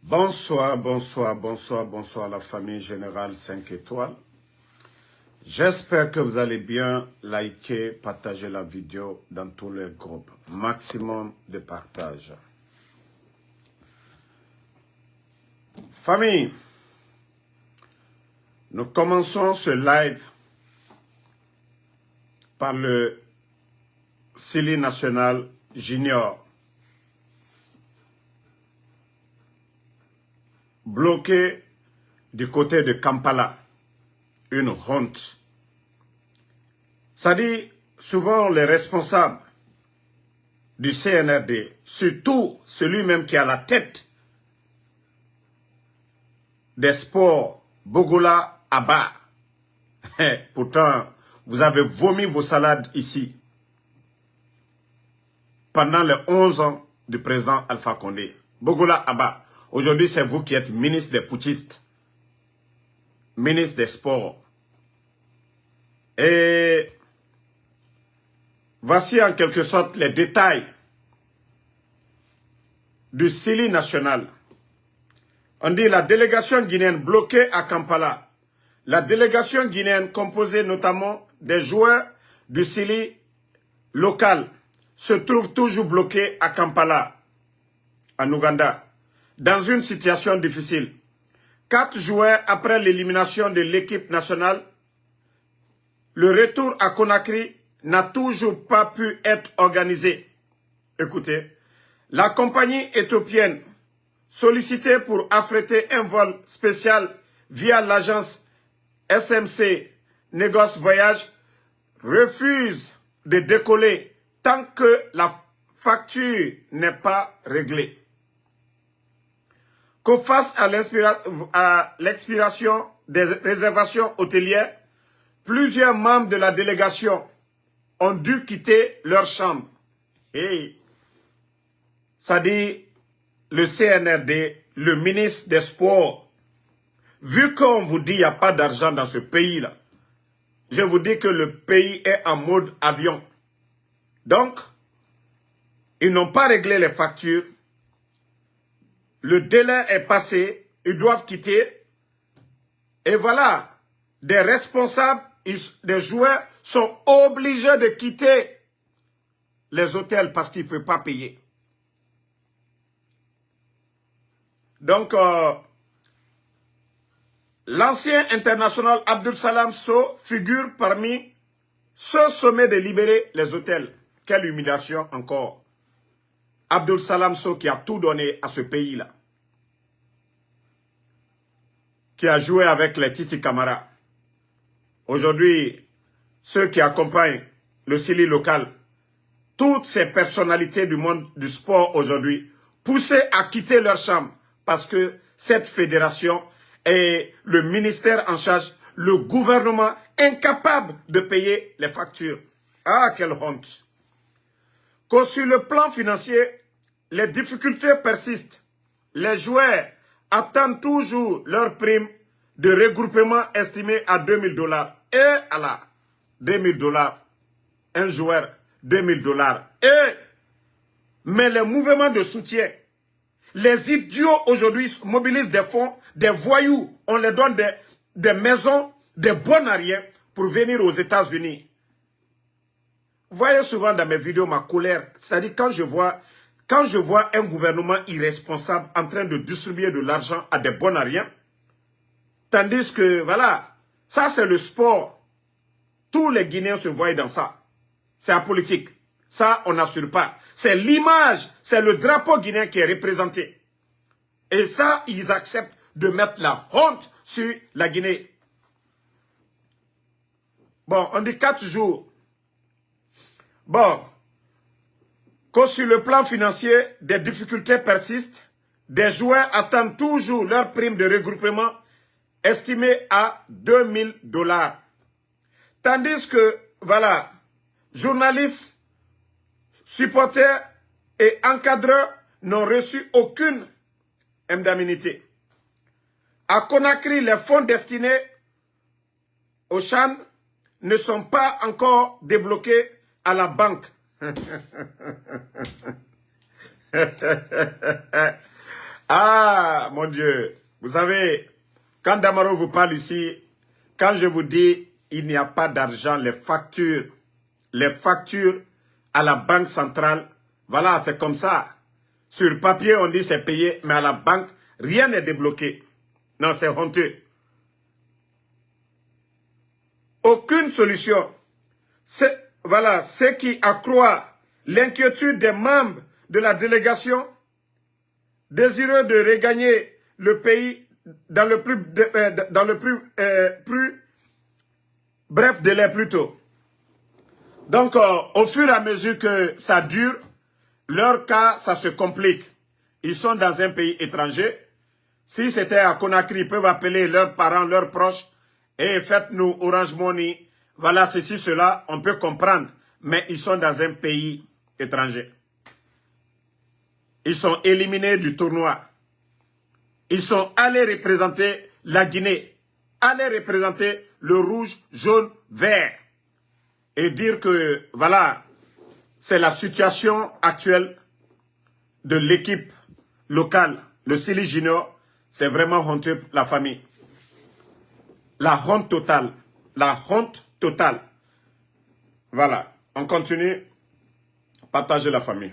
Bonsoir, bonsoir, bonsoir, bonsoir la famille Générale 5 étoiles. J'espère que vous allez bien. Liker, partager la vidéo dans tous les groupes. Maximum de partage. Famille, nous commençons ce live par le Sili National Junior. Bloqué du côté de Kampala. Une honte. Ça dit, souvent les responsables du CNRD, surtout celui-même qui est à la tête des sports, Bogola Abba. Pourtant, vous avez vomi vos salades ici pendant les 11 ans du président Alpha Condé. Bogola Abba. Aujourd'hui, c'est vous qui êtes ministre des putschistes, ministre des sports. Et voici en quelque sorte les détails du Sili national. On dit la délégation guinéenne bloquée à Kampala. La délégation guinéenne composée notamment des joueurs du Sili local se trouve toujours bloquée à Kampala, en Ouganda, dans une situation difficile. 4 joueurs après l'élimination de l'équipe nationale, le retour à Conakry n'a toujours pas pu être organisé. Écoutez, la compagnie éthiopienne sollicitée pour affréter un vol spécial via l'agence SMC Négoce Voyage refuse de décoller tant que la facture n'est pas réglée. Qu'au face à l'expiration des réservations hôtelières, plusieurs membres de la délégation ont dû quitter leur chambre. Et ça dit le CNRD, le ministre des Sports. Vu qu'on vous dit qu'il n'y a pas d'argent dans ce pays-là, je vous dis que le pays est en mode avion. Donc, ils n'ont pas réglé les factures. Le délai est passé, ils doivent quitter. Et voilà, des responsables, des joueurs sont obligés de quitter les hôtels parce qu'ils ne peuvent pas payer. Donc, l'ancien international Abdul Salam Sow figure parmi ceux sommés de libérer les hôtels. Quelle humiliation encore. Abdul Salam Sow qui a tout donné à ce pays-là. Qui a joué avec les Titi Camara. Aujourd'hui, ceux qui accompagnent le Sili local, toutes ces personnalités du monde du sport aujourd'hui, poussées à quitter leur chambre parce que cette fédération et le ministère en charge, le gouvernement incapable de payer les factures. Ah, quelle honte! Que sur le plan financier, les difficultés persistent. Les joueurs attendent toujours leur prime de regroupement estimée à $2000. Et Allah, $2000. Un joueur, $2000. Mais les mouvements de soutien, les idiots aujourd'hui mobilisent des fonds, des voyous. On les donne des maisons, des bons à rien pour venir aux États-Unis. Vous voyez souvent dans mes vidéos ma colère. C'est-à-dire quand je vois un gouvernement irresponsable en train de distribuer de l'argent à des bons à rien, tandis que, voilà, ça c'est le sport. Tous les Guinéens se voient dans ça. C'est la politique. Ça, on n'assure pas. C'est l'image, c'est le drapeau guinéen qui est représenté. Et ça, ils acceptent de mettre la honte sur la Guinée. Bon, on dit 4 jours. Bon, que sur le plan financier, des difficultés persistent. Des joueurs attendent toujours leur prime de regroupement estimée à $2000. Tandis que, voilà, journalistes, supporters et encadreurs n'ont reçu aucune indemnité. À Conakry, les fonds destinés au CHAN ne sont pas encore débloqués à la banque. Ah, mon Dieu. Vous savez, quand Damaro vous parle ici, quand je vous dis, il n'y a pas d'argent, les factures à la banque centrale, voilà, c'est comme ça. Sur papier, on dit c'est payé, mais à la banque, rien n'est débloqué. Non, c'est honteux. Aucune solution. Voilà, ce qui accroît l'inquiétude des membres de la délégation, désireux de regagner le pays dans le plus bref délai plus tôt. Donc, au fur et à mesure que ça dure, leur cas, ça se complique. Ils sont dans un pays étranger. Si c'était à Conakry, ils peuvent appeler leurs parents, leurs proches, et faites-nous Orange Money. Voilà, ceci, cela, on peut comprendre. Mais ils sont dans un pays étranger. Ils sont éliminés du tournoi. Ils sont allés représenter la Guinée, allés représenter le rouge, jaune, vert. Et dire que, voilà, c'est la situation actuelle de l'équipe locale, le Sili Junior, c'est vraiment honteux pour la famille. La honte totale. La honte totale. Voilà, on continue. Partager la famille.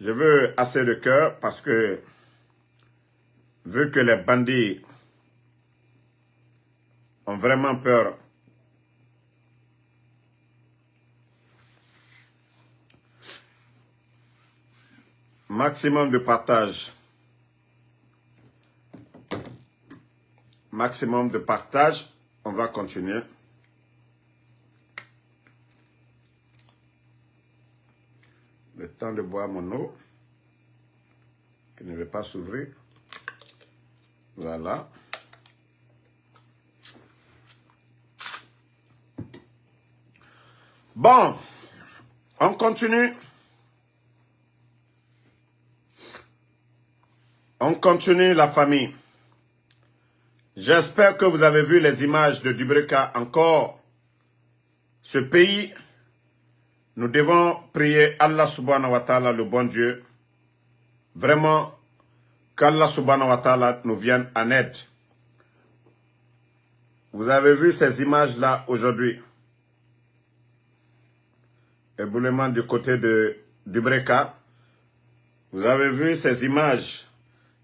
Je veux assez de cœur parce que, vu que les bandits ont vraiment peur, maximum de partage. Maximum de partage. On va continuer. Le temps de boire mon eau, qui ne veut pas s'ouvrir. Voilà. Bon, on continue. On continue la famille. J'espère que vous avez vu les images de Dubreka encore. Ce pays, nous devons prier Allah subhanahu wa ta'ala, le bon Dieu. Vraiment, qu'Allah subhanahu wa ta'ala nous vienne en aide. Vous avez vu ces images-là aujourd'hui. Éboulement du côté de Dubreka. Vous avez vu ces images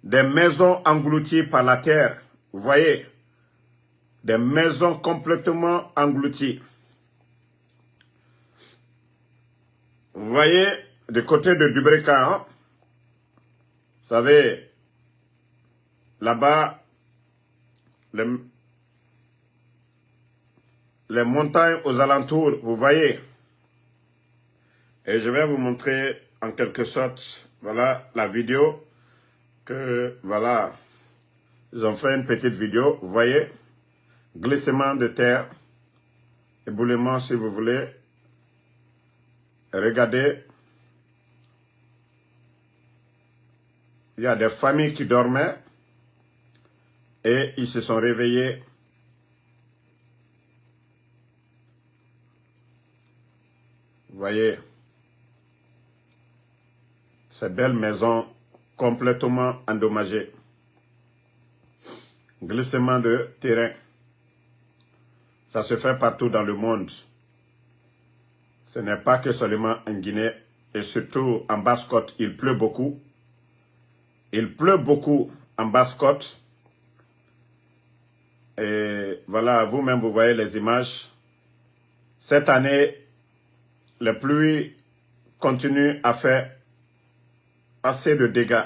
des maisons englouties par la terre. Vous voyez, des maisons complètement englouties. Vous voyez, du côté de Dubreka, hein? Vous savez, là-bas, les montagnes aux alentours, vous voyez. Et je vais vous montrer en quelque sorte, voilà, la vidéo que, voilà, ils ont fait une petite vidéo, vous voyez, glissement de terre, éboulement si vous voulez. Regardez, il y a des familles qui dormaient et ils se sont réveillés. Vous voyez, ces belles maisons complètement endommagées. Glissement de terrain. Ça se fait partout dans le monde. Ce n'est pas que seulement en Guinée, et surtout en Basse-Côte, il pleut beaucoup. Il pleut beaucoup en Basse-Côte. Et voilà, vous-même, vous voyez les images. Cette année, les pluies continuent à faire assez de dégâts.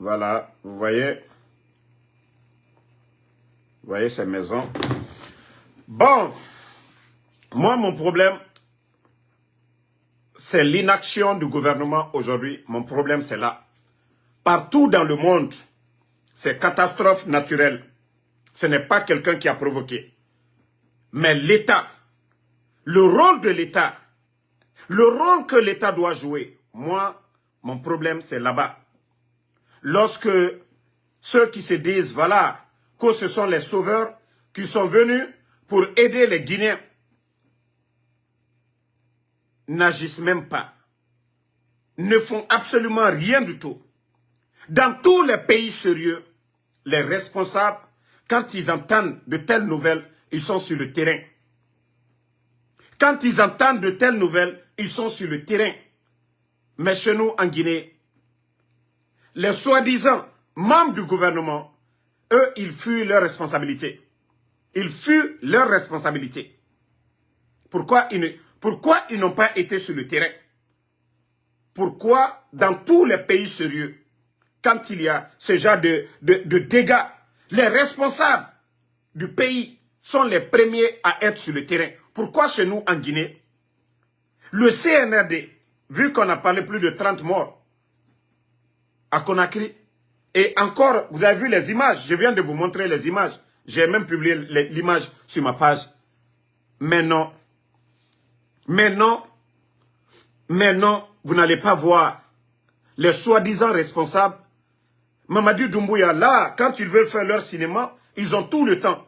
Voilà, vous voyez ces maisons. Bon, moi, mon problème, c'est l'inaction du gouvernement aujourd'hui. Mon problème, c'est là. Partout dans le monde, c'est catastrophe naturelle. Ce n'est pas quelqu'un qui a provoqué. Mais l'État, le rôle de l'État, le rôle que l'État doit jouer, moi, mon problème, c'est là-bas. Lorsque ceux qui se disent, voilà, que ce sont les sauveurs qui sont venus pour aider les Guinéens. n'agissent même pas, ne font absolument rien du tout. Dans tous les pays sérieux, les responsables, quand ils entendent de telles nouvelles, ils sont sur le terrain. Quand ils entendent de telles nouvelles, ils sont sur le terrain. Mais chez nous, en Guinée, les soi-disant membres du gouvernement, eux, ils fuient leurs responsabilités. Ils fuient leurs responsabilités. Pourquoi ils n'ont pas été sur le terrain? Pourquoi, dans tous les pays sérieux, quand il y a ce genre de dégâts, les responsables du pays sont les premiers à être sur le terrain? Pourquoi chez nous, en Guinée, le CNRD, vu qu'on a parlé plus de 30 morts à Conakry, et encore, vous avez vu les images, je viens de vous montrer les images, j'ai même publié l'image sur ma page. Mais non, vous n'allez pas voir les soi-disant responsables. Mamadi Doumbouya, là, quand ils veulent faire leur cinéma, ils ont tout le temps.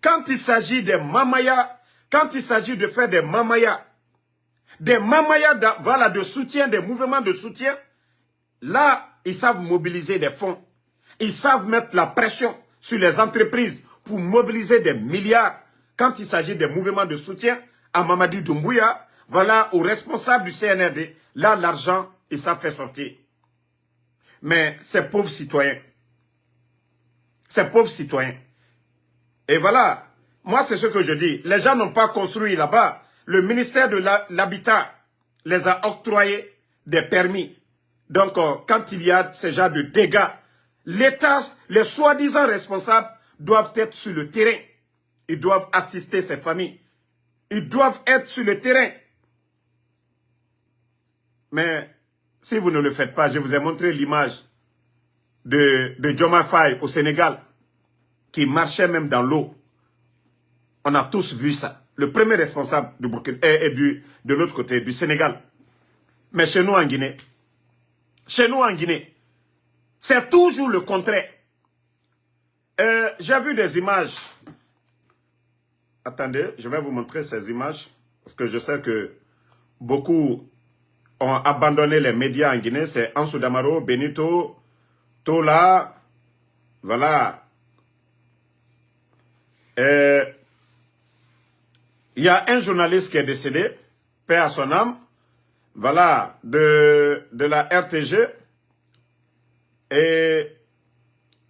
Quand il s'agit des mamayas, quand il s'agit de faire des mamayas voilà, de soutien, des mouvements de soutien, là, ils savent mobiliser des fonds. Ils savent mettre la pression sur les entreprises pour mobiliser des milliards. Quand il s'agit des mouvements de soutien à Mamadi Doumbouya, voilà, aux responsables du CNRD, là, l'argent, ils savent faire sortir. Mais ces pauvres citoyens, et voilà, moi c'est ce que je dis, les gens n'ont pas construit là-bas. Le ministère de l'Habitat les a octroyés des permis. Donc, quand il y a ce genre de dégâts, l'État, les soi-disant responsables doivent être sur le terrain. Ils doivent assister ces familles. Ils doivent être sur le terrain. Mais si vous ne le faites pas, je vous ai montré l'image de Diomaye Faye au Sénégal, qui marchait même dans l'eau. On a tous vu ça. Le premier responsable du Burkina est de l'autre côté, du Sénégal. Mais chez nous en Guinée, c'est toujours le contraire. J'ai vu des images. Attendez, je vais vous montrer ces images. Parce que je sais que beaucoup ont abandonné les médias en Guinée. C'est Ansou Damaro, Benito, Tola. Voilà. Il y a un journaliste qui est décédé, paix à son âme, voilà, de la RTG. Et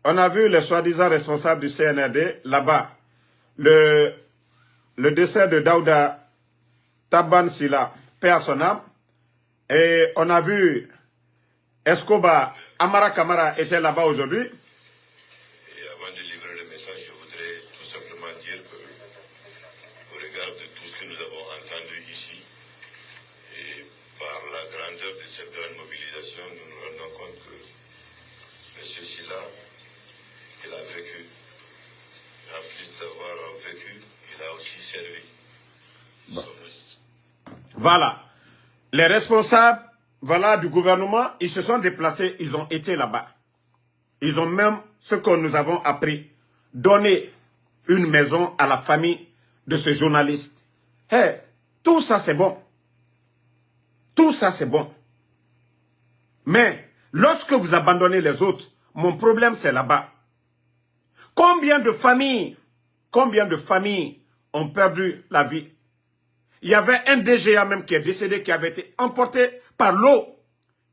on a vu les soi-disant responsables du CNRD là-bas. Le décès de Daouda Taban Sila, paix à son âme. Et on a vu Escobar Amara Kamara était là-bas aujourd'hui. Cette grande mobilisation, nous nous rendons compte que M. Silla, il a vécu. En plus d'avoir vécu, il a aussi servi. Bon. Voilà. Les responsables, voilà, du gouvernement, ils se sont déplacés, ils ont été là-bas. Ils ont même, ce que nous avons appris, donné une maison à la famille de ce journaliste. Hey, tout ça c'est bon. Tout ça c'est bon. Mais lorsque vous abandonnez les autres, mon problème c'est là-bas. Combien de familles ont perdu la vie? Il y avait un DGA même qui est décédé, qui avait été emporté par l'eau.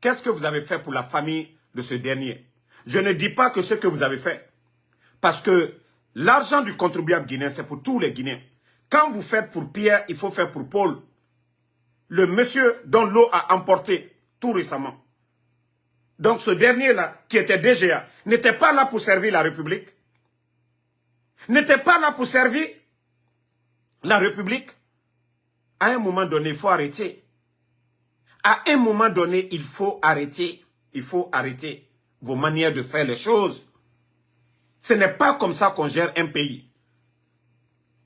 Qu'est-ce que vous avez fait pour la famille de ce dernier? Je ne dis pas que ce que vous avez fait. Parce que l'argent du contribuable guinéen, c'est pour tous les Guinéens. Quand vous faites pour Pierre, il faut faire pour Paul. Le monsieur dont l'eau a emporté tout récemment. Donc ce dernier-là, qui était DGA, n'était pas là pour servir la République. N'était pas là pour servir la République. À un moment donné, il faut arrêter. À un moment donné, il faut arrêter. Il faut arrêter vos manières de faire les choses. Ce n'est pas comme ça qu'on gère un pays.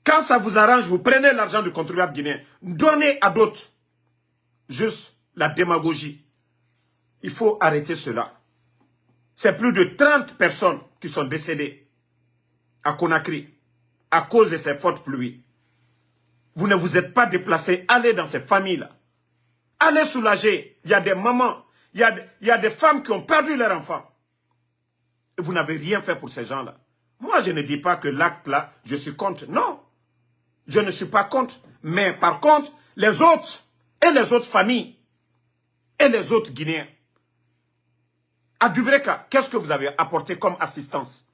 Quand ça vous arrange, vous prenez l'argent du contribuable guinéen, donnez à d'autres. Juste la démagogie. Il faut arrêter cela. C'est plus de 30 personnes qui sont décédées à Conakry à cause de ces fortes pluies. Vous ne vous êtes pas déplacés, allez dans ces familles-là. Allez soulager. Il y a des mamans, il y a des femmes qui ont perdu leurs enfants. Et vous n'avez rien fait pour ces gens-là. Moi, je ne dis pas que l'acte là, je suis contre. Non, je ne suis pas contre. Mais par contre, les autres et les autres familles et les autres Guinéens, à Dubreka, qu'est-ce que vous avez apporté comme assistance?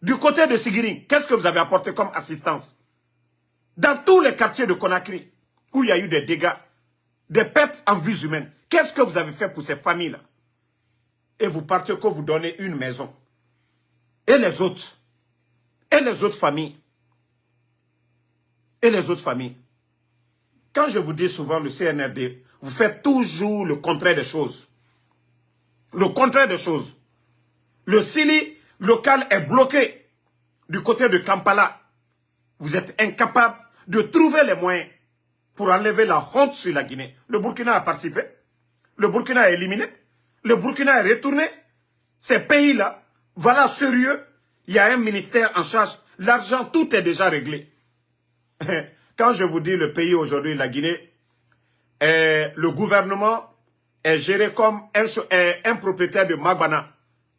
Du côté de Sigiring, qu'est-ce que vous avez apporté comme assistance? Dans tous les quartiers de Conakry, où il y a eu des dégâts, des pertes en vies humaines, qu'est-ce que vous avez fait pour ces familles-là? Et vous partez que vous donnez une maison. Et les autres familles, Quand je vous dis souvent le CNRD, vous faites toujours le contraire des choses. Le contraire des choses. Le Sili local est bloqué du côté de Kampala. Vous êtes incapable de trouver les moyens pour enlever la honte sur la Guinée. Le Burkina a participé. Le Burkina a éliminé. Le Burkina est retourné. Ces pays-là, voilà sérieux. Il y a un ministère en charge. L'argent, tout est déjà réglé. Quand je vous dis le pays aujourd'hui, la Guinée, le gouvernement est géré comme un propriétaire de Magbana.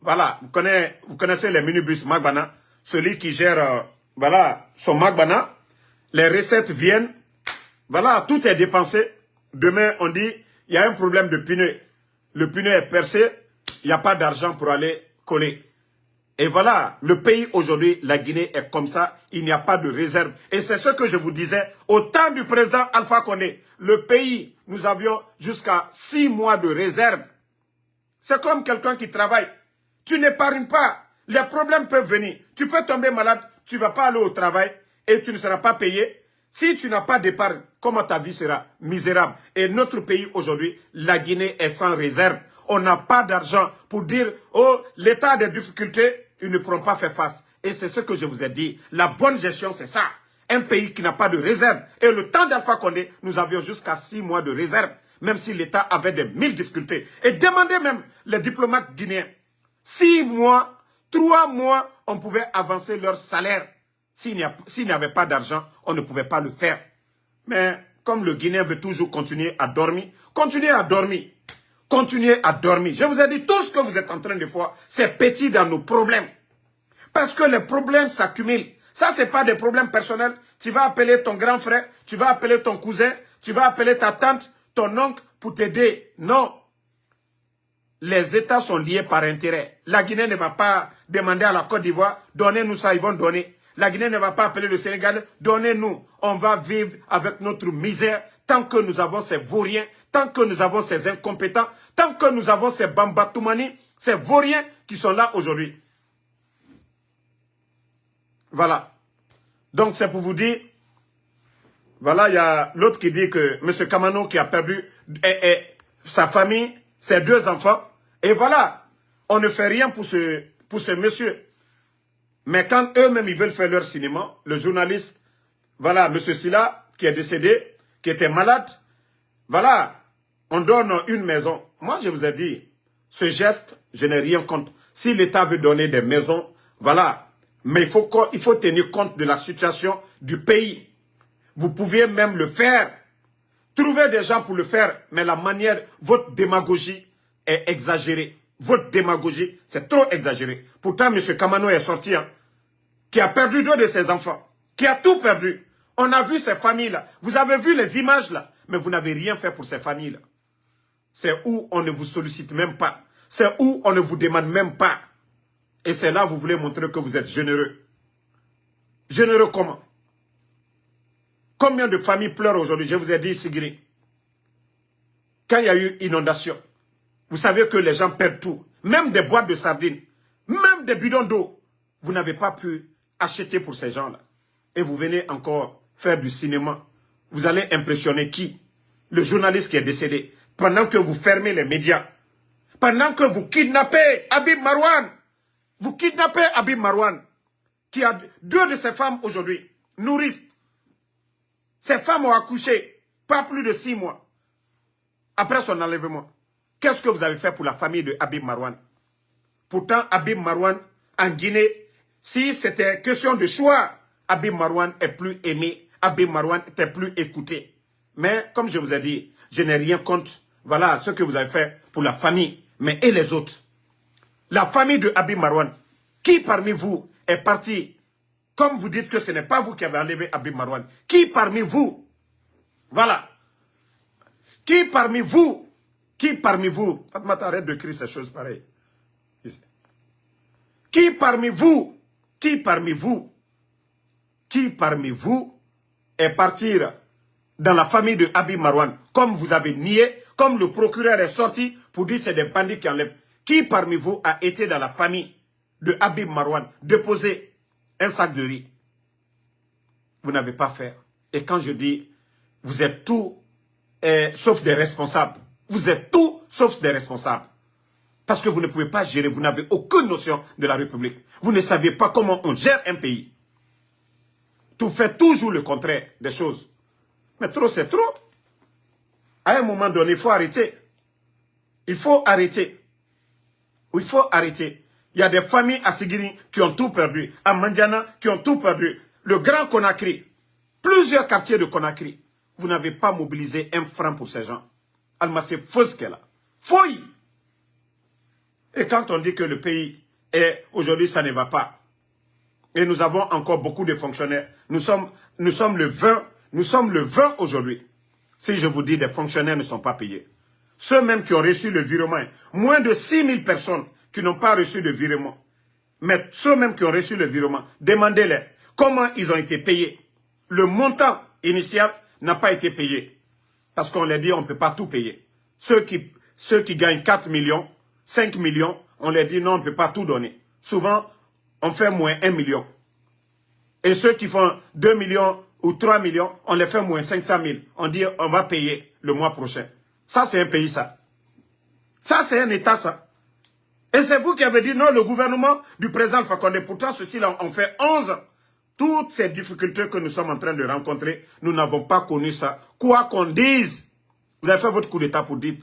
Voilà, vous connaissez les minibus Magbana. Celui qui gère voilà, son Magbana. Les recettes viennent. Voilà, tout est dépensé. Demain, on dit, il y a un problème de pneu. Le pneu est percé. Il n'y a pas d'argent pour aller coller. Et voilà, le pays aujourd'hui, la Guinée est comme ça, il n'y a pas de réserve. Et c'est ce que je vous disais, au temps du président Alpha Condé, le pays, nous avions jusqu'à 6 mois de réserve. C'est comme quelqu'un qui travaille. Tu n'épargnes pas, les problèmes peuvent venir. Tu peux tomber malade, tu ne vas pas aller au travail et tu ne seras pas payé. Si tu n'as pas d'épargne, comment ta vie sera misérable? Et notre pays aujourd'hui, la Guinée est sans réserve. On n'a pas d'argent pour dire, oh, l'État a des difficultés, ils ne pourront pas faire face. Et c'est ce que je vous ai dit. La bonne gestion, c'est ça. Un pays qui n'a pas de réserve. Et le temps d'Alpha Condé, nous avions jusqu'à 6 mois de réserve, même si l'État avait des 1000 difficultés. Et demandez même les diplomates guinéens. 6 mois, 3 mois, on pouvait avancer leur salaire. S'il n'y avait pas d'argent, on ne pouvait pas le faire. Mais comme le Guinéen veut toujours continuer à dormir, continuez à dormir. Continuez à dormir. Je vous ai dit, tout ce que vous êtes en train de faire, c'est petit dans nos problèmes. Parce que les problèmes s'accumulent. Ça, ce n'est pas des problèmes personnels. Tu vas appeler ton grand frère, tu vas appeler ton cousin, tu vas appeler ta tante, ton oncle pour t'aider. Non. Les États sont liés par intérêt. La Guinée ne va pas demander à la Côte d'Ivoire, donnez-nous ça, ils vont donner. La Guinée ne va pas appeler le Sénégal, donnez-nous. On va vivre avec notre misère tant que nous avons ces vauriens, tant que nous avons ces incompétents, tant que nous avons ces Bambatoumani, ces vauriens qui sont là aujourd'hui. Voilà. Donc c'est pour vous dire, voilà, il y a l'autre qui dit que M. Kamano qui a perdu sa famille, ses 2 enfants, et voilà, on ne fait rien pour ce monsieur. Mais quand eux-mêmes, ils veulent faire leur cinéma, le journaliste, voilà, M. Silla, qui est décédé, qui était malade, voilà, on donne une maison. Moi, je vous ai dit, ce geste, je n'ai rien contre. Si l'État veut donner des maisons, voilà, mais il faut tenir compte de la situation du pays. Vous pouviez même le faire. Trouver des gens pour le faire, mais la manière, votre démagogie est exagérée. Votre démagogie, c'est trop exagéré. Pourtant, M. Kamano est sorti, hein, qui a perdu 2 de ses enfants, qui a tout perdu. On a vu ces familles-là. Vous avez vu les images là, mais vous n'avez rien fait pour ces familles-là. C'est où on ne vous sollicite même pas. C'est où on ne vous demande même pas. Et c'est là que vous voulez montrer que vous êtes généreux. Généreux comment? Combien de familles pleurent aujourd'hui? Je vous ai dit, Sigiri. Quand il y a eu inondation, vous savez que les gens perdent tout. Même des boîtes de sardines, même des bidons d'eau. Vous n'avez pas pu acheter pour ces gens-là. Et vous venez encore faire du cinéma. Vous allez impressionner qui? Le journaliste qui est décédé. Pendant que vous fermez les médias. Pendant que vous kidnappez Habib Marouane. Vous kidnappez Habib Marouane. Qui a 2 de ses femmes aujourd'hui. Nourrissent. Ces femmes ont accouché. Pas plus de 6 mois. Après son enlèvement. Qu'est-ce que vous avez fait pour la famille de Habib Marouane? Pourtant, Habib Marouane, en Guinée, si c'était question de choix, Habib Marouane est plus aimé. Habib Marouane était plus écouté. Mais comme je vous ai dit, je n'ai rien contre, voilà ce que vous avez fait pour la famille, mais et les autres. La famille de Habib Marwan, qui parmi vous est parti, comme vous dites que ce n'est pas vous qui avez enlevé Habib Marwan, qui parmi vous, voilà, qui parmi vous, Fatma, arrête de crier ces choses pareilles. Qui parmi vous est parti dans la famille de Habib Marwan, comme vous avez nié, comme le procureur est sorti pour dire que c'est des bandits qui enlèvent. Qui parmi vous a été dans la famille de Habib Marwan déposer un sac de riz? Vous n'avez pas fait. Et quand je dis, vous êtes tout sauf des responsables. Vous êtes tout sauf des responsables. Parce que vous ne pouvez pas gérer, vous n'avez aucune notion de la République. Vous ne savez pas comment on gère un pays. Vous faites toujours le contraire des choses. Mais trop, c'est trop. À un moment donné, il faut arrêter. Il faut arrêter. Il faut arrêter. Il y a des familles à Sigiri qui ont tout perdu. À Mandiana qui ont tout perdu. Le Grand Conakry. Plusieurs quartiers de Conakry. Vous n'avez pas mobilisé un franc pour ces gens. Alma, c'est faux ce qu'elle a. Fouille. Et quand on dit que le pays est aujourd'hui, ça ne va pas. Et nous avons encore beaucoup de fonctionnaires. Nous sommes le 20 aujourd'hui. Si je vous dis des fonctionnaires ne sont pas payés. Ceux même qui ont reçu le virement, moins de 6000 personnes qui n'ont pas reçu de virement. Mais ceux même qui ont reçu le virement, demandez-les comment ils ont été payés. Le montant initial n'a pas été payé. Parce qu'on leur dit on ne peut pas tout payer. Ceux qui gagnent 4 millions, 5 millions, on leur dit non, on ne peut pas tout donner. Souvent, on fait moins 1 million. Et ceux qui font 2 millions ou 3 millions, on les fait moins 500 000. On dit on va payer le mois prochain. Ça, c'est un pays, ça. Ça, c'est un État, ça. Et c'est vous qui avez dit non, le gouvernement du président Alpha Condé. Pourtant, ceci-là, on fait 11 ans. Toutes ces difficultés que nous sommes en train de rencontrer, nous n'avons pas connu ça. Quoi qu'on dise, vous avez fait votre coup d'État pour dire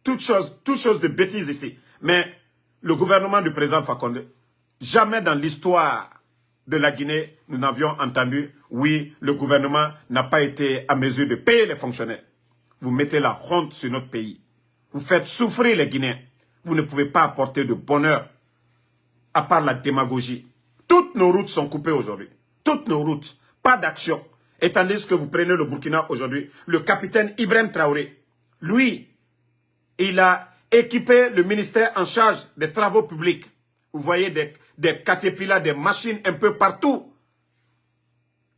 toutes choses de bêtises ici. Mais le gouvernement du président Alpha Condé, jamais dans l'histoire de la Guinée, nous n'avions entendu, oui, le gouvernement n'a pas été à mesure de payer les fonctionnaires. Vous mettez la honte sur notre pays. Vous faites souffrir les Guinéens. Vous ne pouvez pas apporter de bonheur, à part la démagogie. Toutes nos routes sont coupées aujourd'hui. Toutes nos routes. Pas d'action. Et tandis que vous prenez le Burkina aujourd'hui, le capitaine Ibrahim Traoré, lui, il a équipé le ministère en charge des travaux publics. Vous voyez des caterpillars, des machines un peu partout,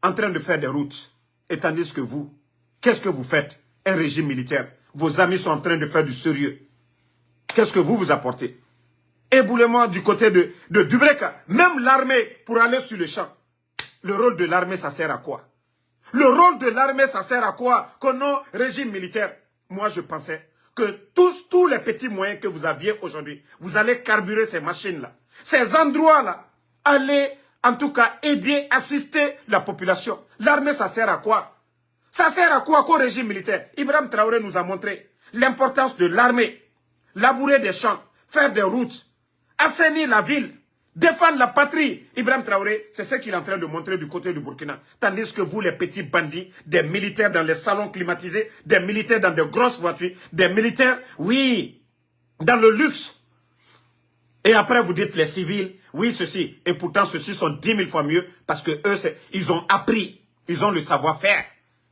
en train de faire des routes. Et tandis que vous, qu'est-ce que vous faites? Un régime militaire. Vos amis sont en train de faire du sérieux. Qu'est-ce que vous apportez? Éboulement du côté de Dubreka. Même l'armée, pour aller sur le champ. Le rôle de l'armée, ça sert à quoi? Le rôle de l'armée, ça sert à quoi? Que nos régimes militaires. Moi, je pensais que tous les petits moyens que vous aviez aujourd'hui, vous allez carburer ces machines-là. Ces endroits-là, allez, en tout cas, aider, assister la population. L'armée, ça sert à quoi? Ça sert à quoi qu'au régime militaire? Ibrahim Traoré nous a montré l'importance de l'armée. Labourer des champs, faire des routes, assainir la ville, défendre la patrie. Ibrahim Traoré, c'est ce qu'il est en train de montrer du côté du Burkina. Tandis que vous, les petits bandits, des militaires dans les salons climatisés, des militaires dans de grosses voitures, des militaires, oui, dans le luxe. Et après, vous dites les civils, oui, ceci. Et pourtant, ceux-ci sont 10 000 fois mieux parce que eux, ils ont appris, ils ont le savoir-faire.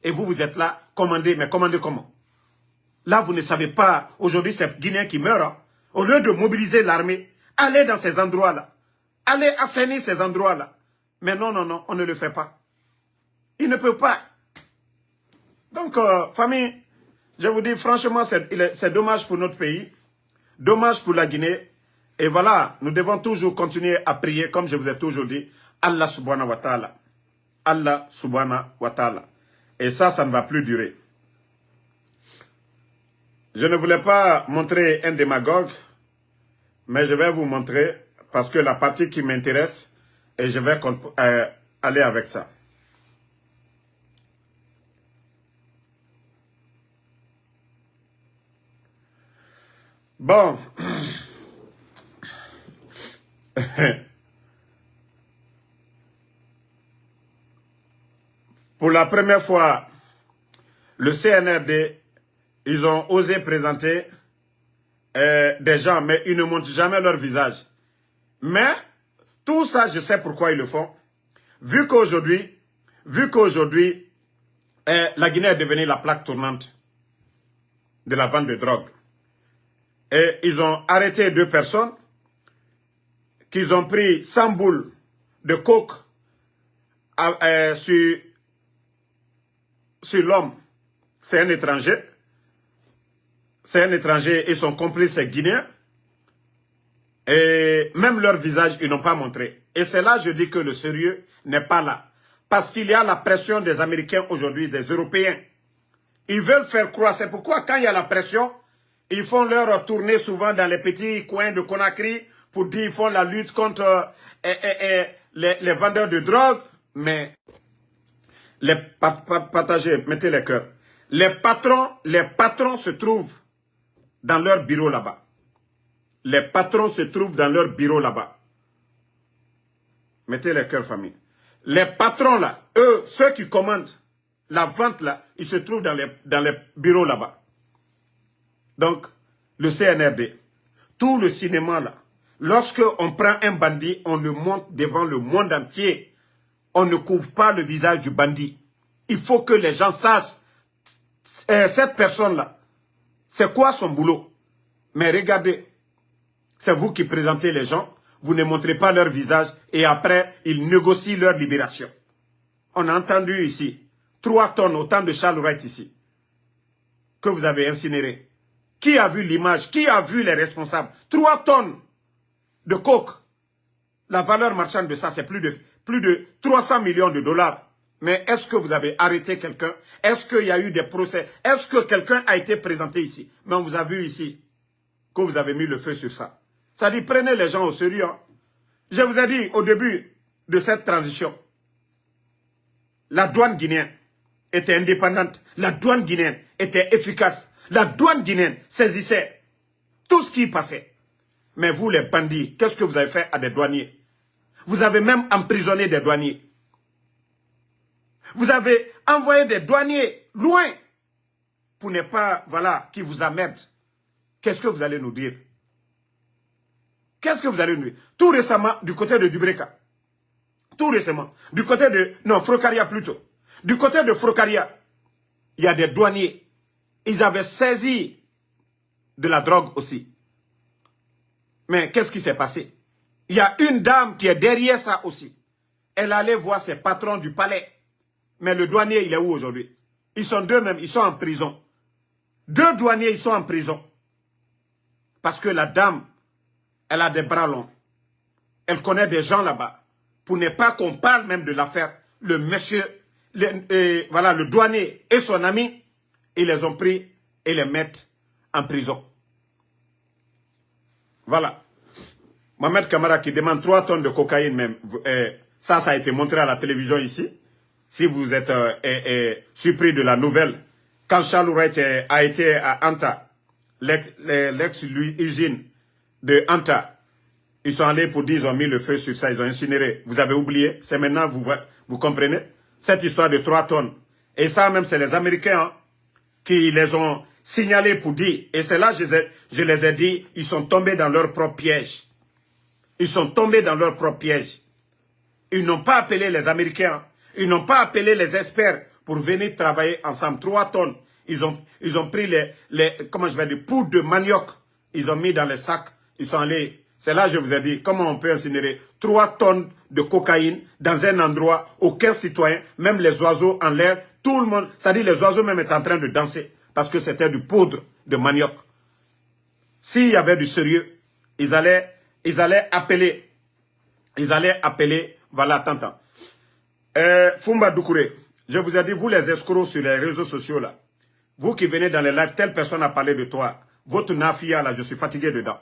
Et vous, vous êtes là, commandez, mais commandez comment? Là, vous ne savez pas, aujourd'hui, c'est Guinéens qui meurent. Hein. Au lieu de mobiliser l'armée, allez dans ces endroits-là. Allez assainir ces endroits-là. Mais non, non, non, on ne le fait pas. Il ne peut pas. Donc, famille, je vous dis, franchement, c'est dommage pour notre pays. Dommage pour la Guinée. Et voilà, nous devons toujours continuer à prier, comme je vous ai toujours dit, Allah subhanahu wa ta'ala. Allah subhanahu wa ta'ala. Et ça ne va plus durer. Je ne voulais pas montrer un démagogue, mais je vais vous montrer, parce que la partie qui m'intéresse, et je vais aller avec ça. Bon. Pour la première fois, le CNRD, ils ont osé présenter des gens, mais ils ne montrent jamais leur visage. Mais tout ça, je sais pourquoi ils le font. Vu qu'aujourd'hui, la Guinée est devenue la plaque tournante de la vente de drogue. Et ils ont arrêté 2 personnes, qu'ils ont pris 100 boules de coke sur l'homme. C'est un étranger. C'est un étranger et son complice est guinéen. Et même leur visage, ils n'ont pas montré. Et c'est là je dis que le sérieux n'est pas là. Parce qu'il y a la pression des Américains aujourd'hui, des Européens. Ils veulent faire croire. C'est pourquoi quand il y a la pression, ils font leur tournée souvent dans les petits coins de Conakry pour dire qu'ils font la lutte contre les vendeurs de drogue. Mais partagez, mettez les cœurs. Les patrons se trouvent dans leur bureau là-bas. Les patrons se trouvent dans leur bureau là-bas. Mettez les cœurs, famille. Les patrons là, eux, ceux qui commandent la vente là, ils se trouvent dans les bureaux là-bas. Donc, le CNRD, tout le cinéma là, lorsque on prend un bandit, on le montre devant le monde entier. On ne couvre pas le visage du bandit. Il faut que les gens sachent, cette personne-là, c'est quoi son boulot? Mais regardez, c'est vous qui présentez les gens, vous ne montrez pas leur visage et après, ils négocient leur libération. On a entendu ici, 3 tonnes, autant de Charles Wright ici, que vous avez incinéré. Qui a vu l'image? Qui a vu les responsables? 3 tonnes de coke. La valeur marchande de ça, c'est plus de 300 millions de dollars. Mais est-ce que vous avez arrêté quelqu'un? Est-ce qu'il y a eu des procès? Est-ce que quelqu'un a été présenté ici? Mais on vous a vu ici que vous avez mis le feu sur ça. Ça dit, prenez les gens au sérieux. Hein. Je vous ai dit au début de cette transition, la douane guinéenne était indépendante. La douane guinéenne était efficace. La douane guinéenne saisissait tout ce qui passait. Mais vous, les bandits, qu'est-ce que vous avez fait à des douaniers? Vous avez même emprisonné des douaniers. Vous avez envoyé des douaniers loin pour ne pas, voilà, qui vous emmerdent. Qu'est-ce que vous allez nous dire? Qu'est-ce que vous allez nous dire? Tout récemment, du côté de Dubreka. Tout récemment. Du côté de... Non, Frocaria plutôt. Du côté de Frocaria, il y a des douaniers. Ils avaient saisi de la drogue aussi. Mais qu'est-ce qui s'est passé? Il y a une dame qui est derrière ça aussi. Elle allait voir ses patrons du palais. Mais le douanier, il est où aujourd'hui? Ils sont 2 même, ils sont en prison. 2 douaniers, ils sont en prison. Parce que la dame, elle a des bras longs. Elle connaît des gens là-bas. Pour ne pas qu'on parle même de l'affaire, le monsieur, voilà, le douanier et son ami, ils les ont pris et les mettent en prison. Voilà. Mohamed Kamara qui demande 3 tonnes de cocaïne même. Ça a été montré à la télévision ici. Si vous êtes surpris de la nouvelle, quand Charles Wright a été à Anta, l'ex-usine de Anta, ils sont allés pour dire, ils ont mis le feu sur ça, ils ont incinéré. Vous avez oublié, c'est maintenant, vous comprenez, cette histoire de 3 tonnes. Et ça même, c'est les Américains hein, qui les ont signalés pour dire, et c'est là je les ai dit, ils sont tombés dans leur propre piège. Ils sont tombés dans leur propre piège. Ils n'ont pas appelé les Américains, ils n'ont pas appelé les experts pour venir travailler ensemble. 3 tonnes. Ils ont pris comment je vais dire, poudre de manioc. Ils ont mis dans les sacs. Ils sont allés. C'est là que je vous ai dit, comment on peut incinérer 3 tonnes de cocaïne dans un endroit, aucun citoyen, même les oiseaux en l'air, tout le monde, c'est-à-dire les oiseaux même étaient en train de danser parce que c'était du poudre de manioc. S'il y avait du sérieux, ils allaient appeler, voilà, Tantan. Fumba Doukouré, je vous ai dit, vous les escrocs sur les réseaux sociaux là, vous qui venez dans les lives, telle personne a parlé de toi, votre nafia là, je suis fatigué dedans.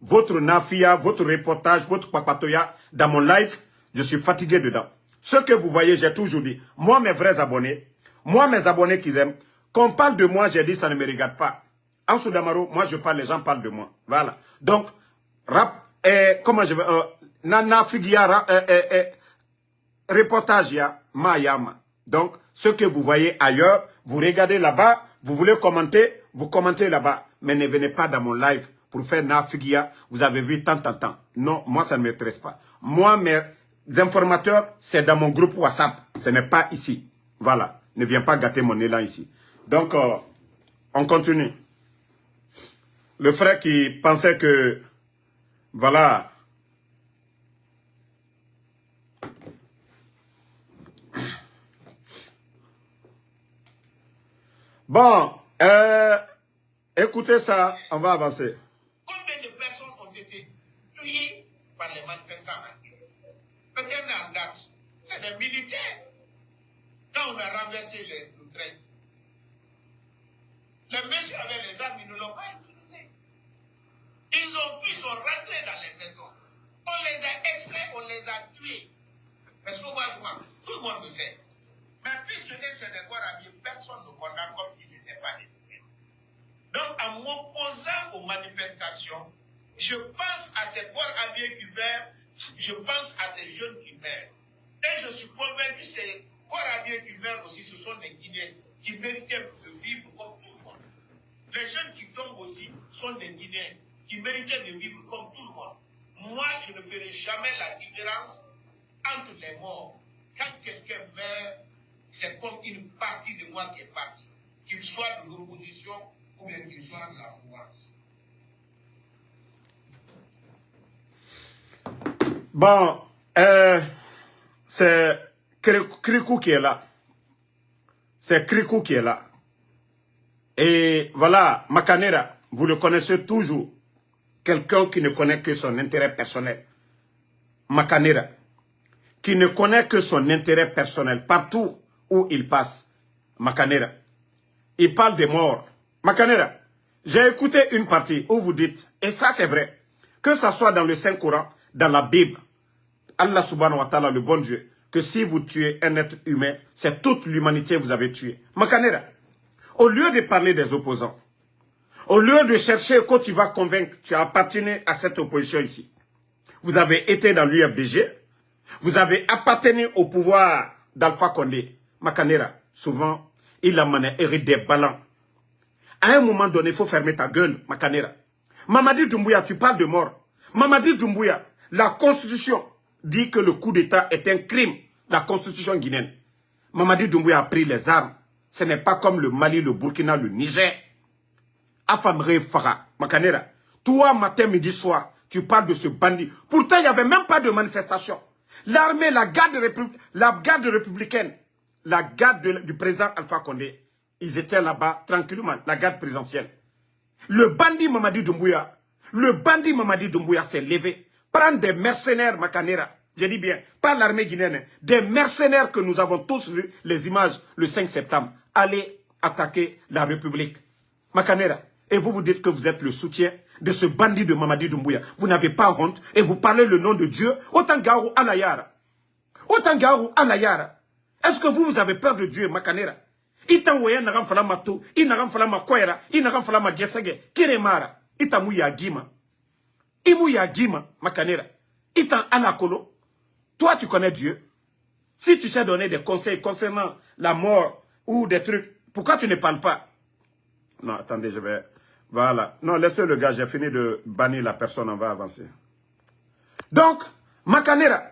Votre nafia, votre reportage, votre papatoya, dans mon live, je suis fatigué dedans. Ce que vous voyez, j'ai toujours dit, moi mes vrais abonnés, moi mes abonnés qui aiment, qu'on parle de moi, j'ai dit ça ne me regarde pas. En Soudamaro, moi je parle, les gens parlent de moi. Voilà. Donc, comment je vais, Nana Figia, reportage ya, Mayama. Donc, ce que vous voyez ailleurs, vous regardez là-bas, vous voulez commenter, vous commentez là-bas. Mais ne venez pas dans mon live pour faire Nafigia. Vous avez vu tant. Non, moi, ça ne m'intéresse pas. Moi, mes informateurs, c'est dans mon groupe WhatsApp. Ce n'est pas ici. Voilà. Ne viens pas gâter mon élan ici. Donc, on continue. Le frère qui pensait que, voilà. Bon, écoutez ça, on va avancer. Combien de personnes ont été tuées par les manifestants actuels? Peut-être en date, c'est des militaires. Quand on a renversé les trains, les messieurs avec les armes, ils ne l'ont pas utilisé. Ils sont rentrés dans les maisons. On les a extraits, on les a tués. Mais sauvagement, tout le monde le sait. Mais puisque c'est des corps habillés, personne ne condamne comme s'ils n'étaient pas des humains. Donc, en m'opposant aux manifestations, je pense à ces corps habillés qui meurent, je pense à ces jeunes qui meurent. Et je suis convaincu que ces corps habillés qui meurent aussi, ce sont des Guinéens qui méritaient de vivre comme tout le monde. Les jeunes qui tombent aussi sont des Guinéens qui méritaient de vivre comme tout le monde. Moi, je ne ferai jamais la différence entre les morts. Quand quelqu'un meurt, c'est comme une partie de moi qui est partie. Qu'il soit de l'opposition ou bien qu'il soit de la mouvance. Bon, c'est Krikou qui est là. C'est Krikou qui est là. Et voilà, Makanera, vous le connaissez toujours. Quelqu'un qui ne connaît que son intérêt personnel. Makanera, qui ne connaît que son intérêt personnel partout où il passe. Makanera, il parle des morts. Makanera, j'ai écouté une partie où vous dites, et ça c'est vrai, que ça soit dans le Saint-Coran, dans la Bible, Allah subhanahu wa ta'ala, le bon Dieu, que si vous tuez un être humain, c'est toute l'humanité que vous avez tué. Makanera, au lieu de parler des opposants, au lieu de chercher quand tu vas convaincre, tu as appartenu à cette opposition ici. Vous avez été dans l'UFDG, vous avez appartenu au pouvoir d'Alpha Condé. Makanera, souvent, il a hérité des ballons. À un moment donné, il faut fermer ta gueule, Makanera. Mamadi Doumbouya, tu parles de mort. Mamadi Doumbouya, la constitution dit que le coup d'État est un crime. La constitution guinéenne. Mamadi Doumbouya a pris les armes. Ce n'est pas comme le Mali, le Burkina, le Niger. Afamre Farah, Makanera. Toi, matin, midi, soir, tu parles de ce bandit. Pourtant, il n'y avait même pas de manifestation. L'armée, la garde républicaine, la garde du président Alpha Condé, ils étaient là-bas tranquillement, la garde présidentielle. Le bandit Mamadi Doumbouya s'est levé. Prendre des mercenaires, Makanera, je dis bien, pas l'armée guinéenne, des mercenaires que nous avons tous vu, les images, le 5 septembre, aller attaquer la République. Makanera, et vous vous dites que vous êtes le soutien de ce bandit de Mamadi Doumbouya. Vous n'avez pas honte et vous parlez le nom de Dieu. Otangaru Alayara. Otangaru Alayara. Est-ce que vous avez peur de Dieu, Makanera? Itanwaya n'aram fala mato, inaram fala makoyera, inaram fala magesage, kiremara. Itamu yagima. Imu yagima, Makanera. Itan alakolo. Toi, tu connais Dieu. Si tu sais donner des conseils concernant la mort ou des trucs, pourquoi tu ne parles pas? Non, attendez, je vais... Voilà. Non, laissez le gars, j'ai fini de bannir la personne, on va avancer. Donc, Makanera,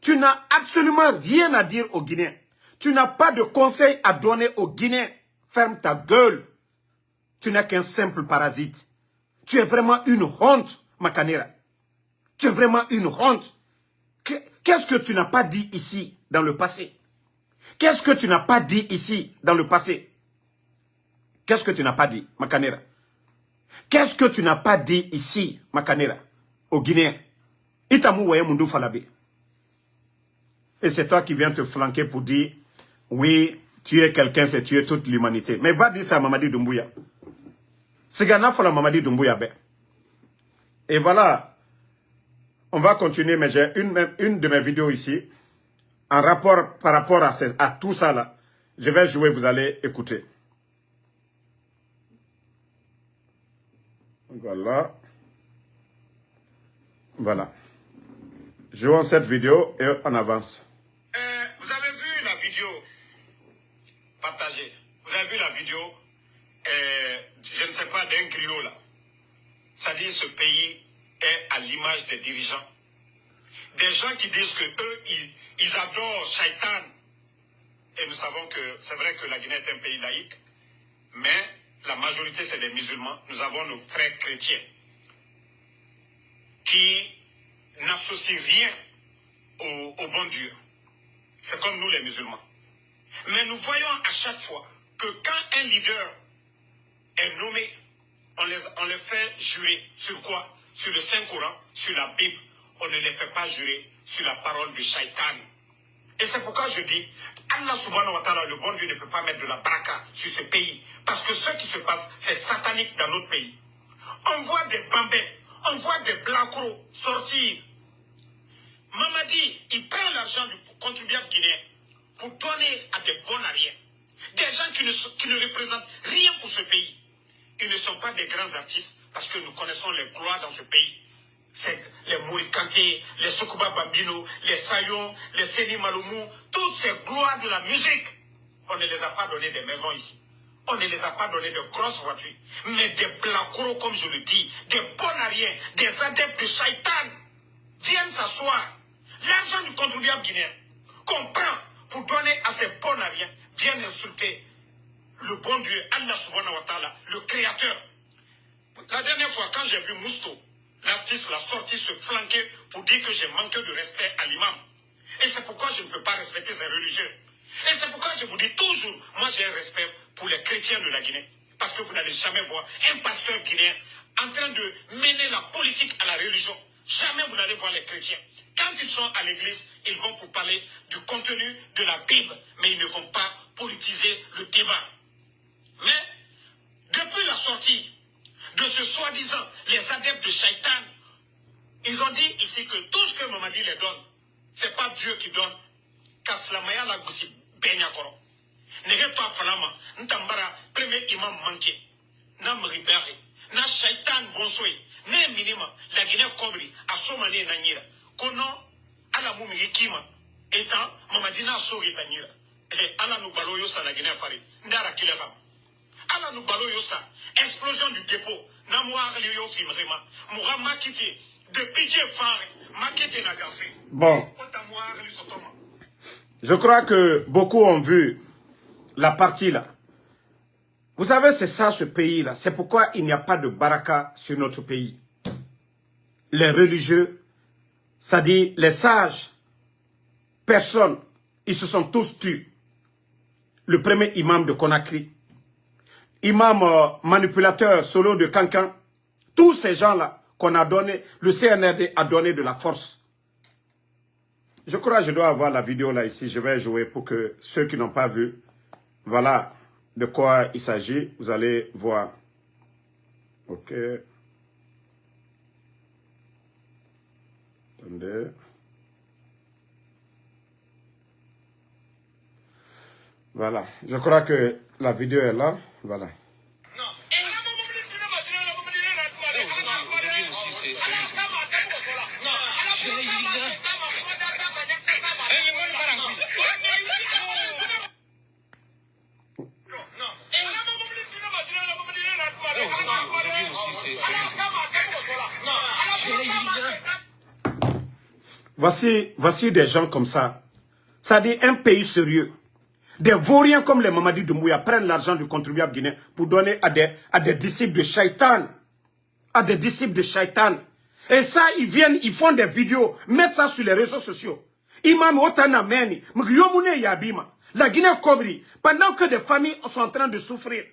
tu n'as absolument rien à dire aux Guinéens. Tu n'as pas de conseil à donner aux Guinéens. Ferme ta gueule. Tu n'es qu'un simple parasite. Tu es vraiment une honte, Makanera. Tu es vraiment une honte. Qu'est-ce que tu n'as pas dit ici, dans le passé? Qu'est-ce que tu n'as pas dit ici, dans le passé? Qu'est-ce que tu n'as pas dit, Makanera? Qu'est-ce que tu n'as pas dit ici, Makanera, aux Guinéens? Itamu Waye Mundu Falabe. Et c'est toi qui viens te flanquer pour dire, oui, tuer quelqu'un, c'est tuer toute l'humanité. Mais va dire ça à Mamadi Doumbouya. C'est Ghana Fala Mamadi Doumbouya. Et voilà, on va continuer, mais j'ai une de mes vidéos ici, en rapport, par rapport à tout ça là. Je vais jouer, vous allez écouter. Voilà. Voilà. Jouons cette vidéo et on avance. Vous avez vu la vidéo partagez. Vous avez vu la vidéo, je ne sais pas, d'un griot là. Ça dit ce pays est à l'image des dirigeants. Des gens qui disent que eux, ils adorent Shaitan. Et nous savons que c'est vrai que la Guinée est un pays laïque, mais la majorité c'est des musulmans. Nous avons nos frères chrétiens qui n'associent rien au bon Dieu. C'est comme nous les musulmans. Mais nous voyons à chaque fois que quand un leader est nommé, on les fait jurer sur quoi? Sur le Saint-Coran, sur la Bible. On ne les fait pas jurer sur la parole du Shaitan. Et c'est pourquoi je dis, Allah subhanahu wa ta'ala, le bon Dieu ne peut pas mettre de la baraka sur ce pays. Parce que ce qui se passe, c'est satanique dans notre pays. On voit des bambins, on voit des blancos sortir. Mamadi, il prend l'argent du contribuable guinéen pour donner à des bons arrières. Des gens qui ne représentent rien pour ce pays. Ils ne sont pas des grands artistes parce que nous connaissons les gloires dans ce pays. C'est les Mourikanté, les Sokuba Bambino, les Sayon, les Seni Maloumou, toutes ces gloires de la musique. On ne les a pas donné des maisons ici. On ne les a pas donné de grosses voitures. Mais des blancos, comme je le dis, des bonariens, des adeptes de Shaitan viennent s'asseoir. L'argent du contribuable guinéen qu'on prend pour donner à ces bonariens viennent insulter le bon Dieu, Allah subhanahu wa ta'ala, le créateur. La dernière fois, quand j'ai vu Mousto, l'artiste l'a sorti se flanquer pour dire que j'ai manqué de respect à l'imam. Et c'est pourquoi je ne peux pas respecter ces religieux. Et c'est pourquoi je vous dis toujours, moi j'ai un respect pour les chrétiens de la Guinée. Parce que vous n'allez jamais voir un pasteur guinéen en train de mener la politique à la religion. Jamais vous n'allez voir les chrétiens. Quand ils sont à l'église, ils vont pour parler du contenu de la Bible. Mais ils ne vont pas politiser le débat. Mais, depuis la sortie de ce soi-disant, les adeptes de Shaitan, ils ont dit ici que tout ce que Mamadi les donne, c'est pas Dieu qui donne. Kaslamaya la goussi benyakoro. Nege to falama, ntambara premier imam manqué. Na mribari, na Shaitan bonsoy, ne minima, la Guinée Kobri, a somane nanyira. Kono, ala mumi kima, étant, Mamadi na sori tanyira. Ala nous baloyo sa la Guinée fari, ndara kilera. Ala nous baloyo sa, explosion du dépôt, na mouar liyo filmrema, moura makiti, de pitié phare, makiti na gafé. Bon. Je crois que beaucoup ont vu la partie là. Vous savez, c'est ça ce pays là. C'est pourquoi il n'y a pas de baraka sur notre pays. Les religieux, c'est-à-dire les sages, personne, ils se sont tous tués. Le premier imam de Conakry, imam manipulateur solo de Cancan, tous ces gens-là qu'on a donné, le CNRD a donné de la force. Je crois que je dois avoir la vidéo là ici. Je vais jouer pour que ceux qui n'ont pas vu, voilà de quoi il s'agit. Vous allez voir. Ok. Attendez. Voilà. Je crois que la vidéo est là. Voilà. Voici des gens comme ça. Ça dit un pays sérieux. Des vauriens comme les Mamadi Doumbouya prennent l'argent du contribuable guinéen pour donner à des disciples de Shaitan. À des disciples de Shaitan. Et ça, ils viennent, ils font des vidéos, mettent ça sur les réseaux sociaux. Imam Otana Meni, Mgyomune Yabima, la Guinée Kobri, pendant que des familles sont en train de souffrir.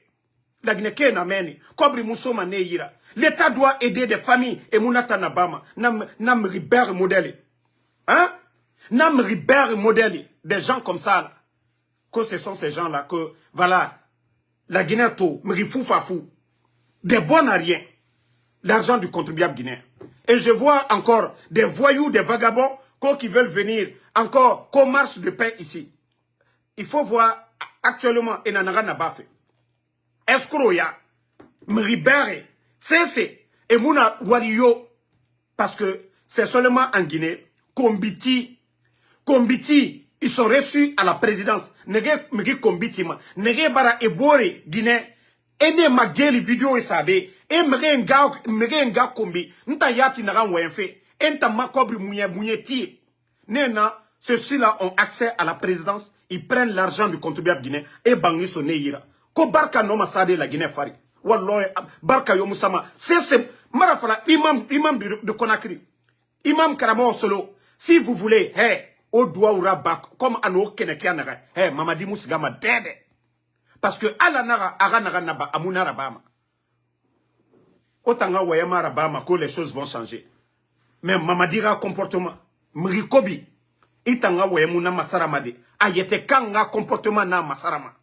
La Guinée Kenameni, Kobri Moussoma Neira. L'État doit aider des familles et Mounata Nabama, Nam Riber Modèle. Hein? Nam Riber Modèle. Des gens comme ça, là. Que ce sont ces gens-là que, voilà, la Guinée tout, Mrifou Fafou. Des bons à rien. L'argent du contribuable guinéen. Et je vois encore des voyous, des vagabonds qui veulent venir encore, qu'on marche de paix ici. Il faut voir actuellement, Enanara Nabafe. Escroya, Mribere, Sese, et Mouna Wariyo. Parce que c'est seulement en Guinée, Kombiti, Ils sont reçus à la présidence. Nege megi kombitima. Nege bara ebore Guinée. Ene mageli vidéo et sabe. E mege nga kombi. Nta yati naga wenfe. Enta makobri mouye ti. Nena, ceux-ci-là ont accès à la présidence. Ils prennent l'argent du contribuable guinéen. Et bangi son neira. Ko barka no masade la Guinée fari. Wallah, barka yo musama. C'est marafala imam de Conakry. Imam Karamo Solo. Si vous voulez, hey, au doigt ou rabat, comme Ano Kenekianaga, hey, Mamadi Moussigama dede. Parce que Alanara, Aranara Naba, Amuna Rabama. Otanga Wayama Rabama, que les choses vont changer. Mais Mamadira comportement, Mrikobi, Itanga Wayamuna Masaramade, Ayete Kanga comportement na Masarama.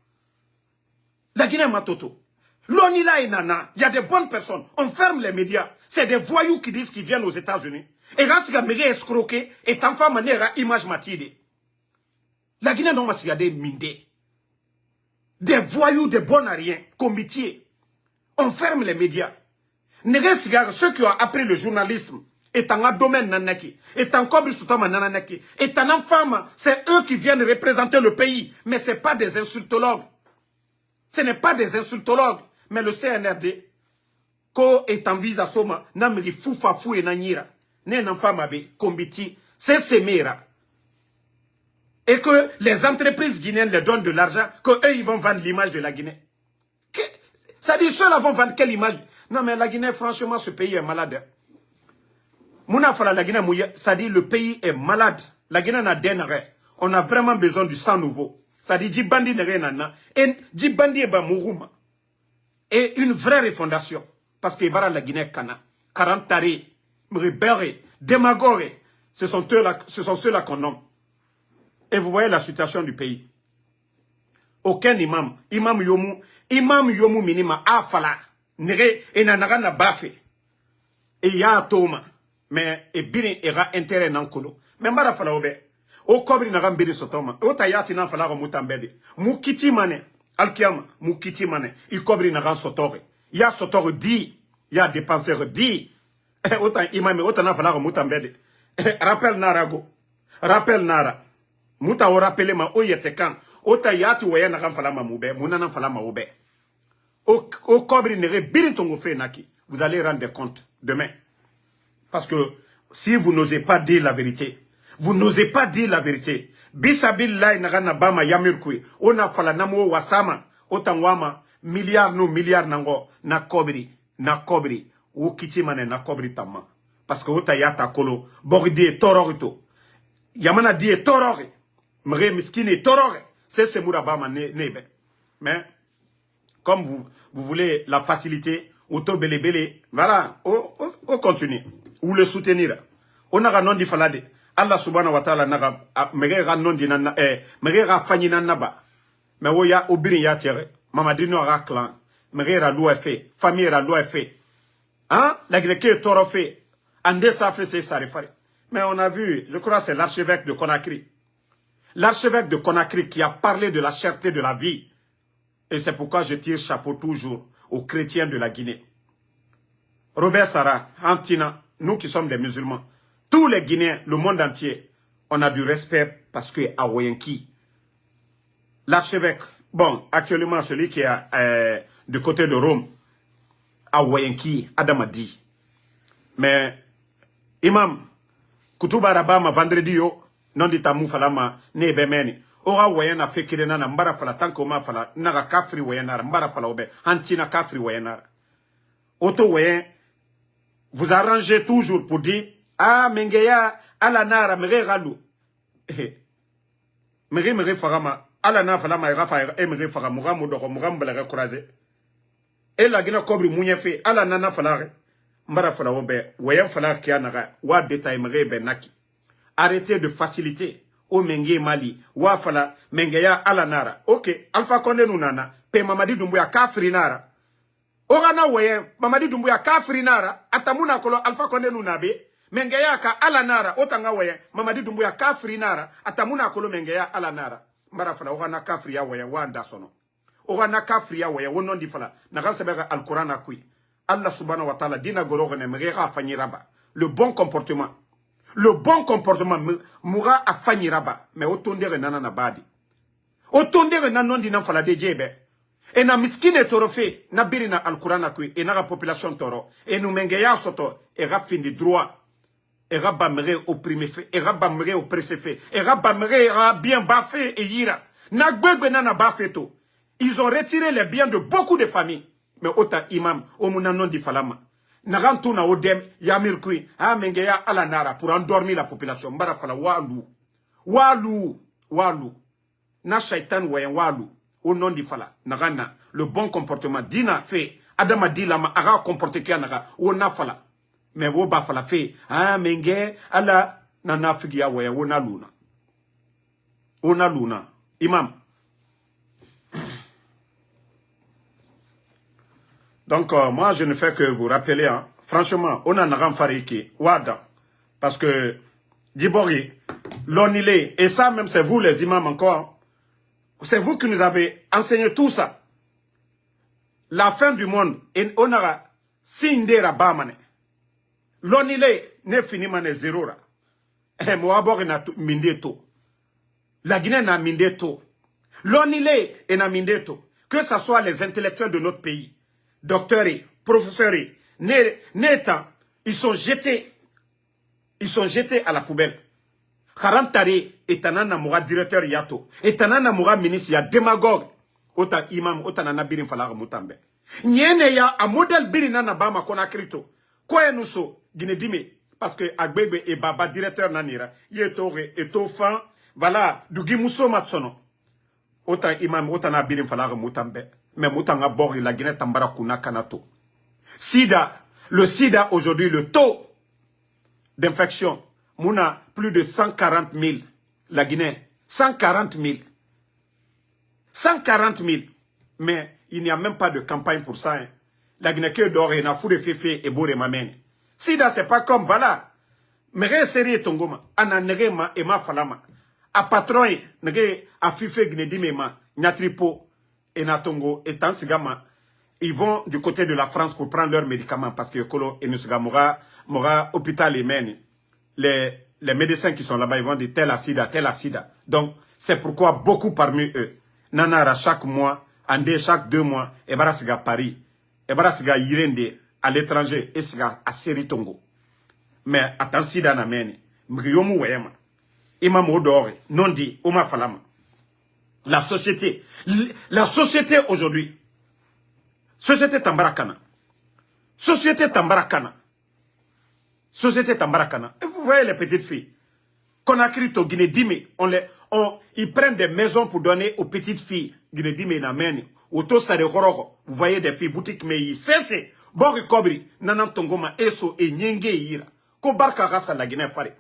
La Guinée Matoto. L'ONILA et Nana, il y a des bonnes personnes. On ferme les médias. C'est des voyous qui disent qu'ils viennent aux États-Unis. Et Rassiga Méré escroqué et enfant manera image matide. La Guinée non masigade minde. Des voyous, des bons à rien, comitiers. On ferme les médias. Ceux qui ont appris le journalisme, étant un domaine nanaki, étant comme Soutama nanaki, étant un femme, c'est eux qui viennent représenter le pays. Mais ce n'est pas des insultologues. Ce n'est pas des insultologues. Mais le CNRD, ko est en visa soma, namri foufa fou et nanyira. N'est n'en femme abe, kombiti, c'est semera. Et que les entreprises guinéennes leur donnent de l'argent, qu'eux ils vont vendre l'image de la Guinée. Ça dit, ceux-là vont vendre quelle image? Non mais la Guinée, franchement, ce pays est malade. Mouna fala la Guinée, ça dit le pays est malade. La Guinée n'a d'énergie. On a vraiment besoin du sang nouveau. Ça dit, Djibandi n'est rien nana. Et Djibandi est Mourouma. Et une vraie refondation. Parce que la Guinée Kana, 40 tarés, Mribéré, Démagoré, ce sont ceux-là qu'on nomme. Et vous voyez la situation du pays. Aucun imam yomu minima afala, nere et nanara na bafé. Et il y a un toma, mais et bien ira intérêt nankolo. Mais mara fala obe. O kobri na gambiri sotoma. O tayati na fala mutambede. Mukiti mane, alkiama, mukiti mane. I kobri na gan sotore. Ya sotore di, ya dépenseur di. Autant imam, autant na fala mutambede. Rappel narago. Rappel nara. Muta o rappelé ma oyete kan. Ota yati waya na kan fala ma moube, munana fala ma oube. O kobri nere birin tongo fe naki. Vous allez rendre compte demain. Parce que si vous n'osez pas dire la vérité, vous n'osez pas dire la vérité. Bisabillahi na bama yamirkui. Ona fala namo wasama. Otangwama milliard nango na kobri. O kitimane na kobri tama. Parce que ota yata kolo. Bordi tororito. Yamana die torore. Mre miskine torore. C'est Mourabama nebe. Mais, comme vous voulez la facilité, auto bele, voilà, on continue. Ou le soutenir. On a non di falade. Allah subhanahu wa ta'ala naga, megera non di nana, megera fanyi nanaba. Mais oya, obiri ya tere. Mamadino ara clan. Megera loi fait. Famille ra loi fait. Hein? La Guinée toro fait. Ande sa fait c'est ça refare. Mais on a vu, je crois c'est l'archevêque de Conakry. L'archevêque de Conakry qui a parlé de la cherté de la vie. Et c'est pourquoi je tire chapeau toujours aux chrétiens de la Guinée. Robert Sarah, Antina, nous qui sommes des musulmans, tous les Guinéens, le monde entier, on a du respect parce que Awoyenki, l'archevêque, bon, actuellement celui qui est du côté de Rome, Awoyenki, Adamadi. Mais, Imam, Koutuba Rabama, vendredi yo, non dit à Moufalama, ne bemeni. Ora wayana fekirena na mbara fala tanko ma fala naga kafri wayana mbara fala obe antina kafri wayana. Auto wayen vous arrangez toujours pour dire ah mengeya ala nara mere galu. Mere farama ala na fala ma rafa e mere fara mugamu doko mugambo la croiser. Et la gina kobri munyefe ala nana fala mbara fala obe wayen fala kia naga wa détail mere benaki. Arrêtez de faciliter. O menge mali, wafala, mengeya ala nara. Ok, Alpha Condé nunana, pe Mamadi Doumbouya kafri nara. Orana weye, Mamadi Doumbouya kafri nara, atamuna kolo Alpha Condé nunabe, mengeya ka ala nara, otanga weye, Mamadi Doumbouya kafri nara, atamuna kolo mengeya ala nara. Marafala, orana kafri ya weye, wanda sono. Orana kafri ya weye, wonon di fala, nagasebega Al-Qur'an kui. Allah subhanahu wa ta'ala, dina gorogene, mrega fanyiraba. Le bon comportement. Le bon comportement, moura a fanyiraba, mais otondere nana na badi. Otondere nanon di nan fala de djebe. Et na miskine toro fe, na birina al-Qur'an akui, et na la population toro, et nous mengeya soto, et ra fin de droit, et ra bamere opprimé fe, et ra bamere oppressé fe, et ra bamere ra bien bafé et yira. Na gwegbe nana bafeto. Ils ont retiré les biens de beaucoup de familles. Mais ota imam, omuna non di falama. Narantuna odem, yamir kui, ha mengeya ala nara, pour endormir la population. Mbara fala walu. Walu. Walu. Na shaitan wayan walu. Au nom du fala. Narana. Le bon comportement. Dina fait. Adama di lama. Ara comporte kia naga. O na fala. Mais wo ba fala fait. Ha menge ala nana figia wayan. O na luna. O na luna. Imam. Donc, moi, je ne fais que vous rappeler, hein, franchement, on a un ramfariki, wada, parce que, Djibori, l'onilé, et ça même, c'est vous les imams encore, c'est vous qui nous avez enseigné tout ça. La fin du monde, et on a sindera bamane. L'onilé, ne fini mane zéro ra. Et moi, na mindeto. La Guinée n'a mindeto. L'onilé, et na mindeto. Que ce soit les intellectuels de notre pays, docteurs, professeurs, n'étant, ils sont jetés à la poubelle. Karantari, etanana moura directeur yato, etanana moura ministre ya démagogue, ota imam, ota nana birin falaga mutambe. Nyene ya a modèle birinana bama kona krito, quoi nous so, Guinée-Dime, parce que Agbegbe et Baba directeur nanira, yetore, etofan, voilà, du Gimousso matsono. Ota imam, ota na birin falaga mutambe. Mais Moutanga Bori, la Guinée Tambara Kuna Kanato. Sida, le sida aujourd'hui, le taux d'infection, Mouna, plus de 140 000. La Guinée, 140 000. 140 000. Mais il n'y a même pas de campagne pour ça. Hein. La Guinée que d'or et na foure féfé et bourre mamène. Sida, c'est pas comme, voilà. Mere seri tongoma, ana negema et ma falama. A patron, nege a fife Guinée dimema, nyatripo. Et Natongo et Tansigama, ils vont du côté de la France pour prendre leurs médicaments parce que Kolo et Nusiga Mora, hôpital et mène. Les médecins qui sont là-bas, ils vont dire tel acide. Donc, c'est pourquoi beaucoup parmi eux, Nanara chaque mois, Andé chaque 2 mois, et Barasiga Paris, et Barasiga Yirende à l'étranger, et Siga à Seritongo. Mais attends, Sida na mène, Mriyomu Weyama, Imam Odore, non dit, Oma Falama. La société aujourd'hui, société Tambarakana. Et vous voyez les petites filles, qu'on a écrit au Guinée-Dime, ils prennent des maisons pour donner aux petites filles. Guinée-Dime et Namen, Auto Sare Hororo, vous voyez des filles boutiques, mais ils cessent. Bori Kobri, Nanam Tongoma, Eso et Nyenge Ira, Kobarka Rasa la Guinée-Fare.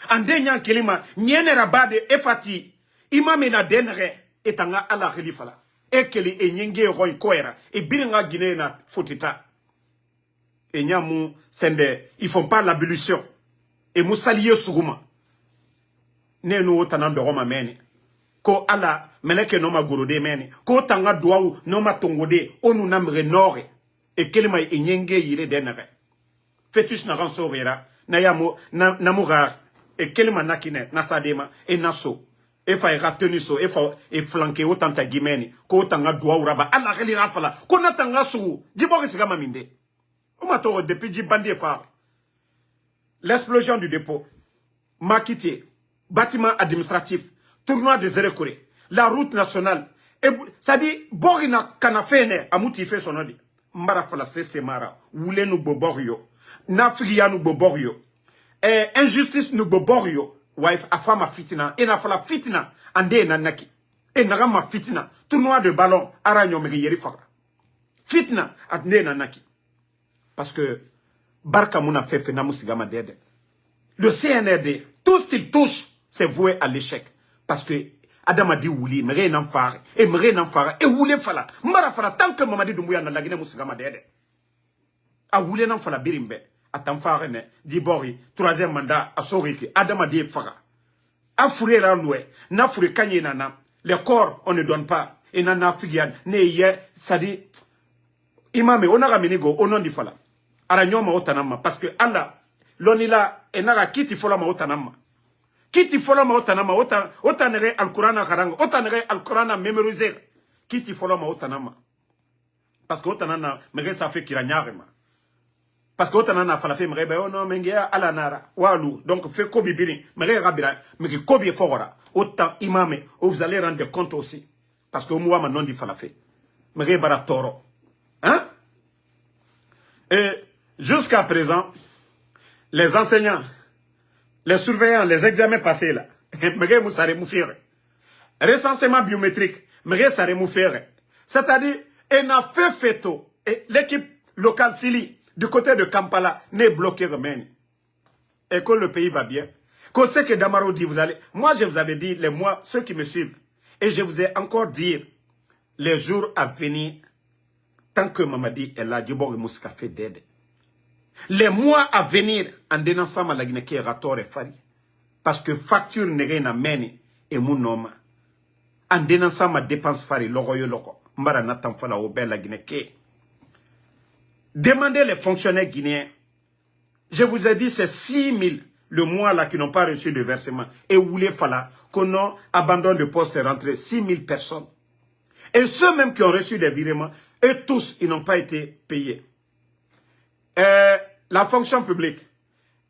Andenya Kelima, Nyene Rabade, Efati, Imam na denre etanga ala khalifala ekeli enyenge roy koera e biringa Guinée na fotita e nyamu sende ils font pas l'abolition et musaliye suguma nenu otanando roma meni ko ala meleke no magorode meni ko tanga duau no matongode onu namre nore e kelima enyenge yire denre fetus na ransorera na yamo namura e kelima nakine nasadema e naso e fa ira teniso e fa e flanquer autant ta gimeni ko tanga doa uraba ala khali rafala ko na tanga su dibori siga maminde o mato depuis djibandi fa l'explosion du dépôt Makité bâtiment administratif tournoi des Zérekoré la route nationale et ça dit borina kanafene amuti fait son nom mbara fala c'est mara wule nu boborio nafiya nu boborio injustice nu boborio wife afama fitina et na fala fitina ande na naki et na ma fitina tournoi de ballon aranyo me yeri faka fitina ande na naki parce que barka muna fefe na musigama dede le CNRD tout ce qu'il touche c'est voué à l'échec parce que Adama di wuli mere nan fare et mere nan fare et wule fala mbara fala tant que Mamadi Doumbouya na lagine musigama dede a wule nan fala birimbe Atamfare ne Dibori 3e mandat à Soriki Adama di fara a fourré la noué na fourré kanye nana les corps on ne donne pas et nana figian ne ye ça dit imame on a ramenigo au nom du fala ara nyoma otanama parce que Allah L'onila, et n'a kiti folama otanama. Kiti folama otanama, otanere al-Qur'ana karang, otanere al-Qur'ana mémoriser. Kiti folama otanama. Parce que otanana, mege ça fait kiranyarema. Parce que otanana falafe mege, oh non, mengea alanara, walou. Donc, fait kobi biri, mege rabira, mege kobi fora. Autant imame, vous allez rendre compte aussi. Parce que moi, maintenant, dit falafe. Mege bara toro. Hein? Et jusqu'à présent, les enseignants, les surveillants, les examens passés là, mege moussare moufire. Recensement biométrique, mege sare moufire. C'est-à-dire, elle n'a fait fêto. Et l'équipe locale Sili, du côté de Kampala, n'est bloquée remène. Et que le pays va bien. Qu'on sait que Damaro dit, vous allez... Moi, je vous avais dit, les mois, ceux qui me suivent, et je vous ai encore dit, les jours à venir, tant que Mamadi est là, Djibor Mouska fait d'aide. Les mois à venir, en dénonçant Malaguineke et Rator et Fari. Parce que facture n'est rien à mener, et mon nom. En dénonçant ma dépense Fari, l'oroyo loko. Mbara natan fala au bel la Guinée. Demandez les fonctionnaires guinéens. Je vous ai dit, c'est 6 000 le mois là qui n'ont pas reçu de versement. Et où les fala qu'on a abandonné le poste et rentré 6 000 personnes. Et ceux même qui ont reçu des virements, eux tous, ils n'ont pas été payés. La fonction publique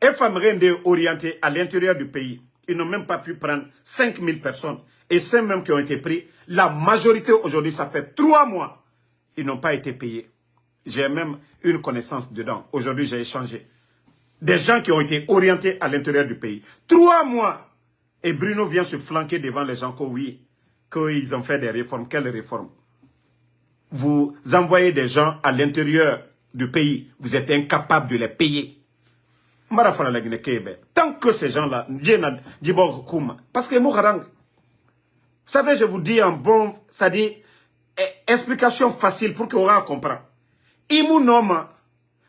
est famille orientée à l'intérieur du pays. Ils n'ont même pas pu prendre 5 000 personnes. Et ceux même qui ont été pris, la majorité aujourd'hui, ça fait 3 mois, ils n'ont pas été payés. J'ai même une connaissance dedans. Aujourd'hui, j'ai échangé. Des gens qui ont été orientés à l'intérieur du pays. 3 mois. Et Bruno vient se flanquer devant les gens que oui, qu'ils ont fait des réformes. Quelles réformes? Vous envoyez des gens à l'intérieur du pays. Vous êtes incapable de les payer. Tant que ces gens-là, parce que Mouharang, vous savez, je vous dis en bon, c'est-à-dire, explication facile pour qu'on comprenne. Imu noma,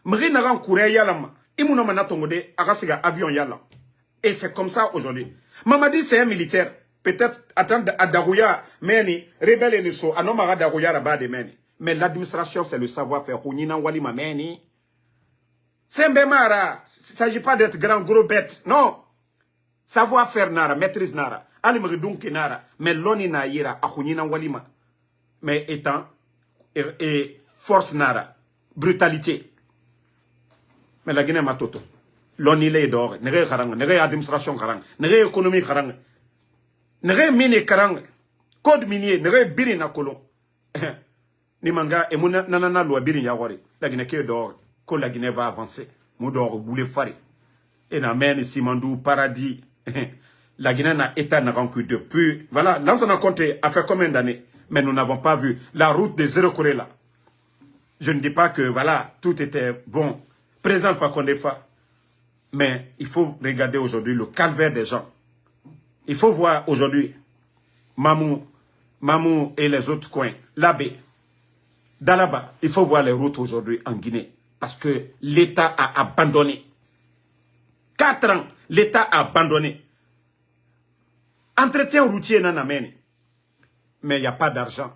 mri naran kure yalama, imu noma natongode, agasiga avion yala. Et c'est comme ça aujourd'hui. Mamadi c'est un militaire, peut-être attendre à Darouya, meni, rebelle et niso, anomara Darouya rabat de meni. Mais l'administration c'est le savoir-faire, Kounina Walima meni. C'est un bémara, il ne s'agit pas d'être grand gros bête, non. Savoir-faire nara, maîtrise nara. Mais l'oni na ira akhunina walima. Mais étant et force nara, brutalité. Mais la Guinée matoto. L'oni le d'or, nere karang, nere administration karang, nere économie karang, nere mine karang, code minier, nere biri na kolon. Ni manga et mona nanana loi biri yawari. La Guinée qui d'or, que la Guinée va avancer. Moudor boule fari. Et na mène Simandou paradis. La Guinée n'a état n'a que depuis. Voilà, l'ancien a compté, a fait combien d'années? Mais nous n'avons pas vu la route des zéro Corée là. Je ne dis pas que voilà, tout était bon. Président Fakonde Fa. Mais il faut regarder aujourd'hui le calvaire des gens. Il faut voir aujourd'hui Mamou et les autres coins. Labé, Dalaba. Il faut voir les routes aujourd'hui en Guinée. Parce que l'État a abandonné. 4 ans, l'État a abandonné. Entretien routier n'a amène. Mais il n'y a pas d'argent.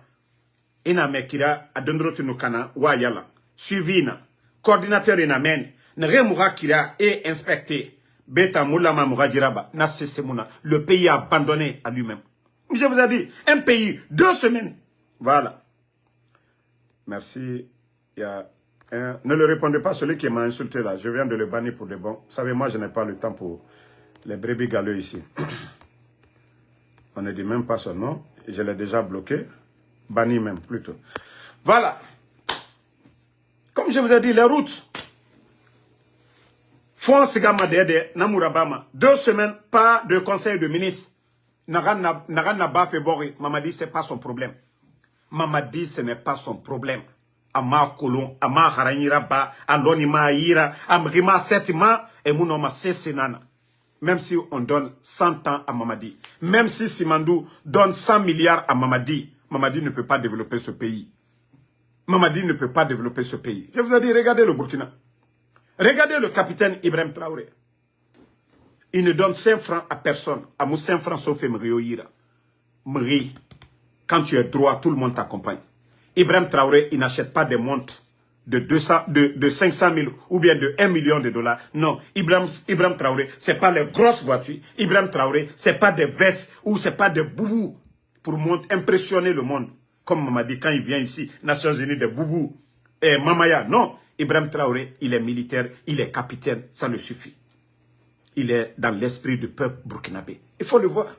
Il n'a pas kira à Dondrotunukana ou à Yala. Suivi na. Coordinateur n'a amène. N'aurait moura kira et inspecté. Beta moulama moura diraba. Na sesemuna. Le pays a abandonné à lui-même. Je vous ai dit, un pays, 2 semaines. Voilà. Merci. Il y a un... Ne le répondez pas à celui qui m'a insulté là. Je viens de le bannir pour de bon. Vous savez, moi, je n'ai pas le temps pour les brebis galeux ici. On ne dit même pas son nom. Je l'ai déjà bloqué. Banni même, plutôt. Voilà. Comme je vous ai dit, les routes. Fon Sigama Dede, Namurabama. 2 semaines, pas de conseil de ministre. Naran ba fait bori. Mamadi, ce n'est pas son problème. Mamadi, ce n'est pas son problème. Ama kolon, ama haranyira ba, alonima ira, amrima setima, et mounoma sesenana. Même si on donne 100 ans à Mamadi, même si Simandou donne 100 milliards à Mamadi, Mamadi ne peut pas développer ce pays. Mamadi ne peut pas développer ce pays. Je vous ai dit, regardez le Burkina. Regardez le capitaine Ibrahim Traoré. Il ne donne 5 francs à personne. À mou 5 francs sauf Mrioïra. Mri, quand tu es droit, tout le monde t'accompagne. Ibrahim Traoré, il n'achète pas des montres de 500 000 ou bien de 1 million de dollars. Non, Ibrahim Traoré, c'est pas les grosses voitures. Ibrahim Traoré, c'est pas des vestes ou c'est pas des boubous pour impressionner le monde. Comme m'a dit quand il vient ici, Nations Unies, des boubous et Mamaya. Non, Ibrahim Traoré, il est militaire, il est capitaine, ça le suffit. Il est dans l'esprit du peuple burkinabé. Il faut le voir.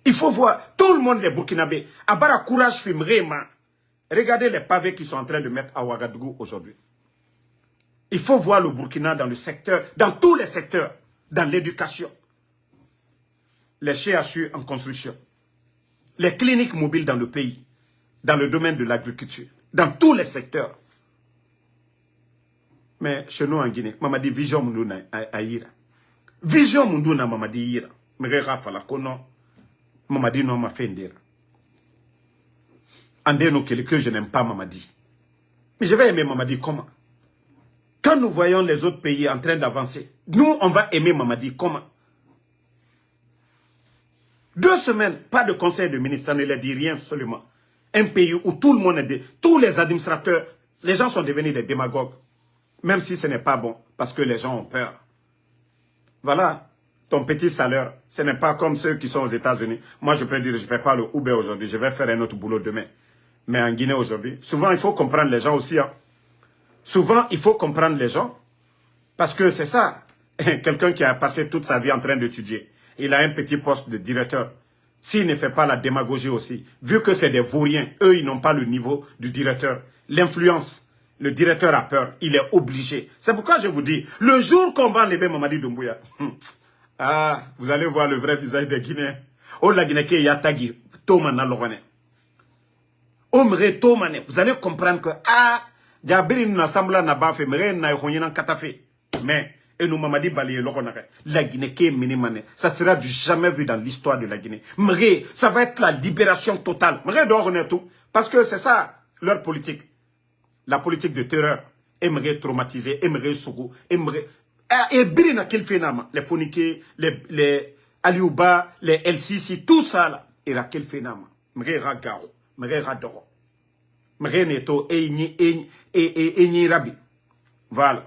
Il faut voir. Tout le monde est burkinabé. Abara courage filmerait. Regardez les pavés qu'ils sont en train de mettre à Ouagadougou aujourd'hui. Il faut voir le Burkina dans le secteur, dans tous les secteurs, dans l'éducation, les CHU en construction, les cliniques mobiles dans le pays, dans le domaine de l'agriculture, dans tous les secteurs. Mais chez nous en Guinée, Mamadi Vision Munduna Aïra. Vision Munduna Mamadi Ira. Mrera Falakono. Mamadi non m'a fait indire. Andeno que je n'aime pas Mamadi. Mais je vais aimer Mamadi comment? Quand nous voyons les autres pays en train d'avancer, nous on va aimer Mamadi comment? 2 semaines, pas de conseil de ministre, ça ne leur dit rien seulement. Un pays où tout le monde est... Tous les administrateurs, les gens sont devenus des démagogues. Même si ce n'est pas bon, parce que les gens ont peur. Voilà, ton petit salaire, ce n'est pas comme ceux qui sont aux États-Unis. Moi, je peux dire, je ne fais pas le Uber aujourd'hui, je vais faire un autre boulot demain. Mais en Guinée aujourd'hui, souvent, il faut comprendre les gens aussi. Hein. Souvent, il faut comprendre les gens, parce que c'est ça. Quelqu'un qui a passé toute sa vie en train d'étudier, il a un petit poste de directeur. S'il ne fait pas la démagogie aussi, vu que c'est des vauriens, eux, ils n'ont pas le niveau du directeur. L'influence, le directeur a peur, il est obligé. C'est pourquoi je vous dis, le jour qu'on va enlever Mamadi Doumbouya, ah, vous allez voir le vrai visage des Guinéens. Oh, la Guinée qui est Yatagi, Tomana Lorane. Omre Tomane, vous allez comprendre que, ah, Jabiri nous assemblé n'a pas fait, mais n'a pas fait. Mais, et nous Mamadi Balié Loronare, la Guinée qui est minimane, ça sera du jamais vu dans l'histoire de la Guinée. Mais, ça va être la libération totale. Mais, d'or tout. Parce que c'est ça, leur politique. La politique de terreur. Aimerait traumatiser, aimerait sourou, aimerait. Et Birina Kelfenama, les Fonike, les Aliouba, les LCC, tout ça là, ira Kelfenama. Mre Ragao, Mre Radoro. Mre Neto, Enyi Rabi. Voilà.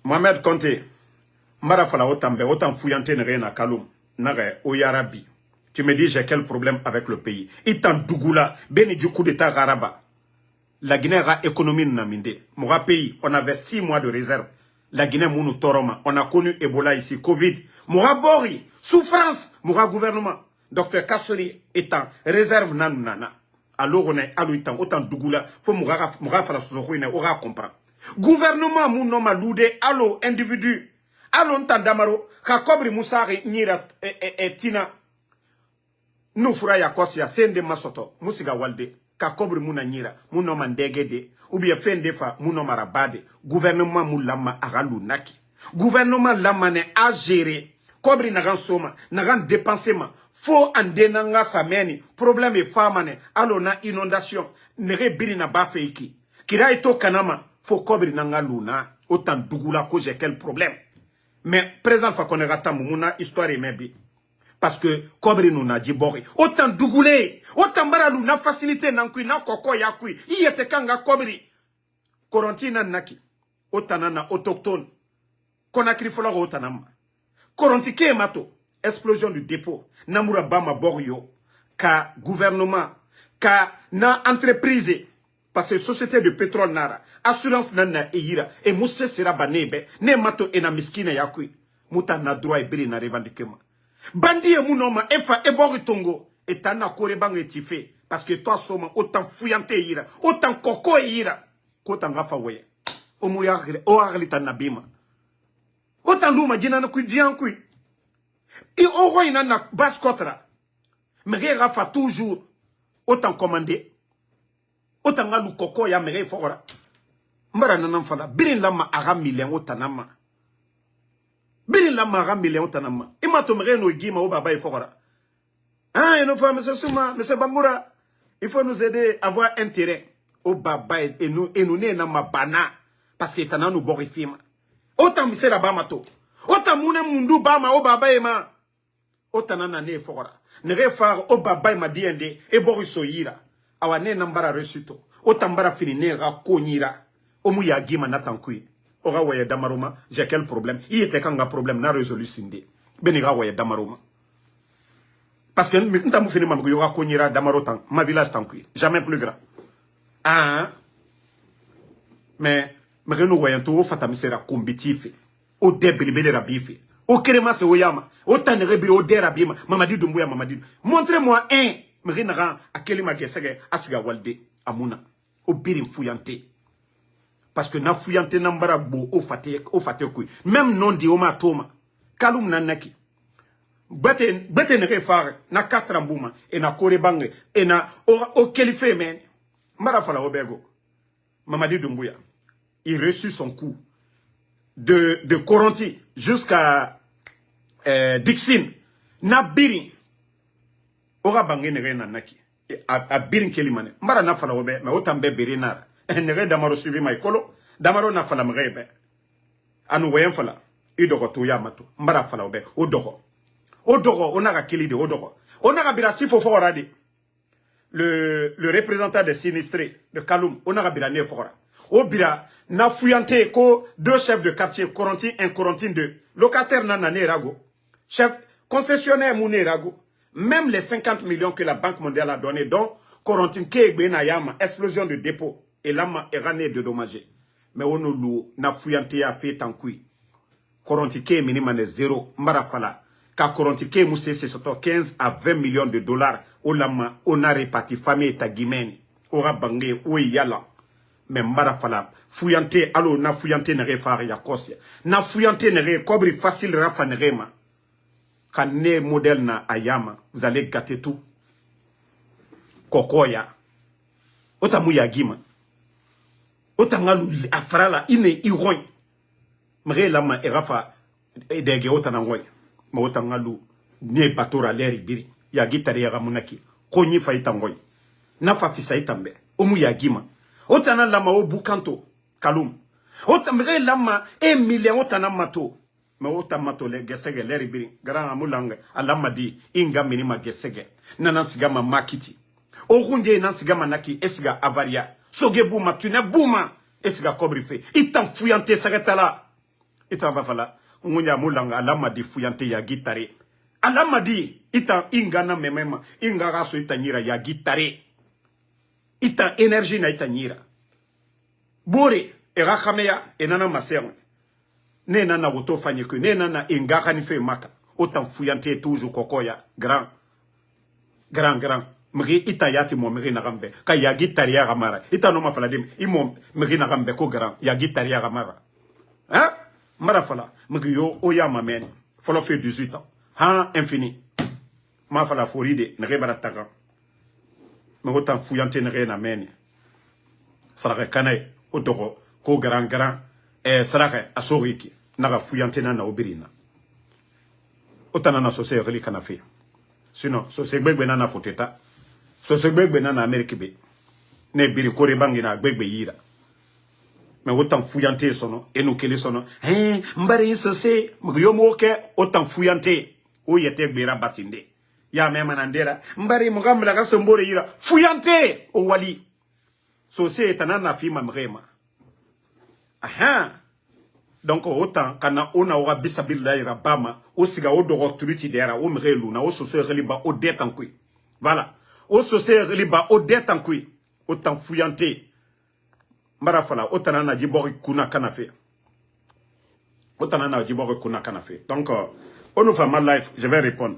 Mohamed Conté, Marafala Otambe, autant fouillante n'a Kaloum, Nare, Oyarabi. Tu me dis, j'ai quel problème avec le pays. Itan Dougoula, Beni du coup d'état Garaba. La Guinée a économie naminde. Mon pays, on avait 6 mois de réserve. La Guinée mounou toroma. On a connu Ebola ici, Covid. Moura Bori, souffrance, Moura gouvernement. Docteur Kassori étant réserve nanana. Alors on est alouitan, autant Dougoula. Faut Moura fala souzouine, aura comprendre. Gouvernement mounoma loudé, allo individu. Allo ntandamaro, kakobri moussari nira et tina. Nous fura ya kosi ya sende masoto musiga walde ka kobri muna nyira muno mandegede ou bien fende fa muno marabade gouvernement mulama agalu naki gouvernement lamane a géré kobri nagan soma nagan dépensement fo andenanga sameni problème e famane alona inondation nere birina ba feiki kira ito kanama fo kobri nanga luna autant dugula ko j'ai quel problème mais présent fa konera tamuna histoire e mebi. Parce que Kobri nous n'a dit bori. Autant dougoulé, autant baralou na facilité nankui na koko yakui. Iyete kanga Kobri. Korontina naki. Autant nana autochtone. Konakri fola autanama. Koronti ke mato. Explosion du dépôt. Namura bama borio. Ka gouvernement. Ka na entreprise. Parce que société de pétrole nara. Assurance nana eira. Et mousse sera banebe. Ne mato ena miskine yakui. Mouta na droit e biri na revendiquement. Bandi et mounoma, efa ebori tongo, et tana korebang etifé, parce que toi soma, autant fouillante ira, autant koko ira, qu'autant gafa weye. O arlita nabima. Autant luma djinana kui djian kui. Et au roi inana bas kotra. Mais rafa toujours, autant commandé, autant galou koko ya mere fora. Mbara nanan fala, birin lama ara million autanama. Birin la mara million tanama. Et ma tomere no gima au baba et fora. Ah, et nos femmes, monsieur Souma, monsieur Bangoura. Il faut nous aider à avoir intérêt au baba et nous n'a ma bana. Parce que t'en as nous borifima. Autant monsieur la bamato. Autant mouna mundu bama au baba et ma. Autant nana ne fora. Ne refar au baba et ma diende et boriso yira. awa ne nambara resito o tambara fini ne ga konyira o mu ya gima na tankui o ga waye damaroma j'ai quel problème il était quand un problème na résolu sindé beni ga waye damaroma parce que nta mu fini mam go ga konyira damaro tan ma village tankui jamais plus grand ah mais no waye to fata misera combitife o debelebele rabife o kerema se o yama o tanere bi o derabima Mamadi Doumbouya Mamadi montrez-moi un me na akeli magesege asiga walde amuna o birim fuyante parce que na fuyante nambara bo o fate kui même non di o ma toma kalum nanaki bete ne refare na katrambuma e na kore bange e na o kelife men mara fala obego Mamadi Doumbouya il reçut son coup de Koronti jusqu'à Dixine na birin ora bange ne na naki a birin kelimane mara na fala obe mais autant be berinara ne damaro suivi mai kolo damaro na fala mrebe anu wayen fala idogo to yamato mara fala obe odogo onaka kili de odogo onaka birasi fo foradi le représentant des sinistrés de Kaloum onaka birane fora obira na fuyante ko deux chefs de quartier Koronti 1 Koronti 2 locataire nana nerago chef concessionnaire Mounerago, même les 50 millions que la Banque mondiale a donné, dont Korontin Kegbe Nayama, explosion de dépôt, et l'âme est rané de dommager. Mais on nous n'a fouillanté à fait tant que Korontin Kegbe minimum 0, Marafala, car Korontin Kegbe moussé c'est surtout 15 à 20 millions de dollars, au lama, on a réparti famille et tagimeni, au rabangé, ou yala. Mais Marafala, fouillanté, alors n'a fouillanté n'est pas ya kosia, n'a fouillanté n'est cobri facile rafa n'est ma. Quand né modèle na ayama, vous allez gâter tout. Kokoya. Otamuya gima. Otangalu afrala ine iroy. Mre lama erafa edege otanangoy. Ma otangalu ne batora leri biri. Ya gitari ya ramunaki. Konyi fa itangoy. Nafa fisa itambe. Omuya gima. Otana lama o bukanto. Kalum. Otamre lama 1 million otanamato. Mais autant matole gesege leri biri grand amulanga alamadi inga minima gesege nana sigama makiti o hunde nan sigama naki esiga avaria soge buma tune buma esiga kobrife itan fuyante sagetala itan bafala ngunya mulanga alamadi fuyante ya gitare alamadi itan inga na memema inga raso itanyira ya gitare itan énergie na itanyira bore era khameya enana maserwe ne nana woto fanye que ne nana ingaka ni fe maka autant fuyante toujours kokoya grand mri itayati mo mri na gambe ka ya gitaria gamara ita no mafala dim imo mri na gambe ko grand ya gitaria gamara hein mara fala mri yo oya mamen folo fait 18 ans ha infini ma fala foride ne rebara taga me autant fuyante ne na meni sara kanay odoro ko grand saraka asoriki naga fuyante na obirina otana na sosé reli kanafe sinon sosé gbegbe na foteta sosé gbegbe na Amerique be ne biri kore bangi na gbegbe yira mais autant fuyante sono enu kele sono mbari sosé mugyo moke autant fuyante o yete gbera basinde ya mema nandera mbari mugamla ga sombore yira fuyante o wali sosé tanana fima mrema aha donc autant kana ona ora bisabillahi rabama o siga o dogo truti dera o mrelu na o soso reliba o detankui voilà o soso reliba o detankui autant fuyante marafala autant na jibori kuna kanafe autant na jibori kuna kanafe donc on nous fait ma life je vais répondre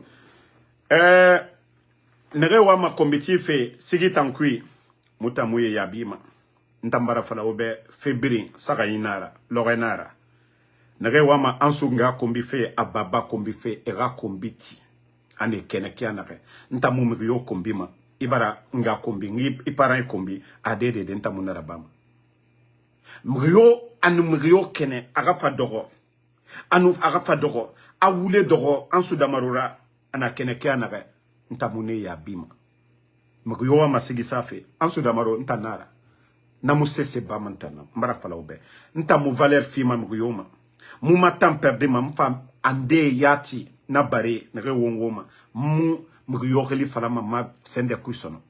nere wa ma combitif sigi tankui mutamuye yabima ntambara fala obe febrin sagayinara lorenara nere wama ansunga kombi fe ababa kombi fe era kombiti ane kene kianare ntamu yo kombi ma ibara nga kombi ngi ipara kombi adede de ntamunara bama mrio anu mrio kene agafa dogo anu agafa dogo awule dogo ansudamarura ana kene kianare ntamune ya bima mrio wama sigisafe ansudamaro ntanara namusese bamantana mbara fala obe ntamu valeur fima mrioma muma tam perde ma mfam ande yati na bare na rewongoma mu mriyokeli fala ma sende kusono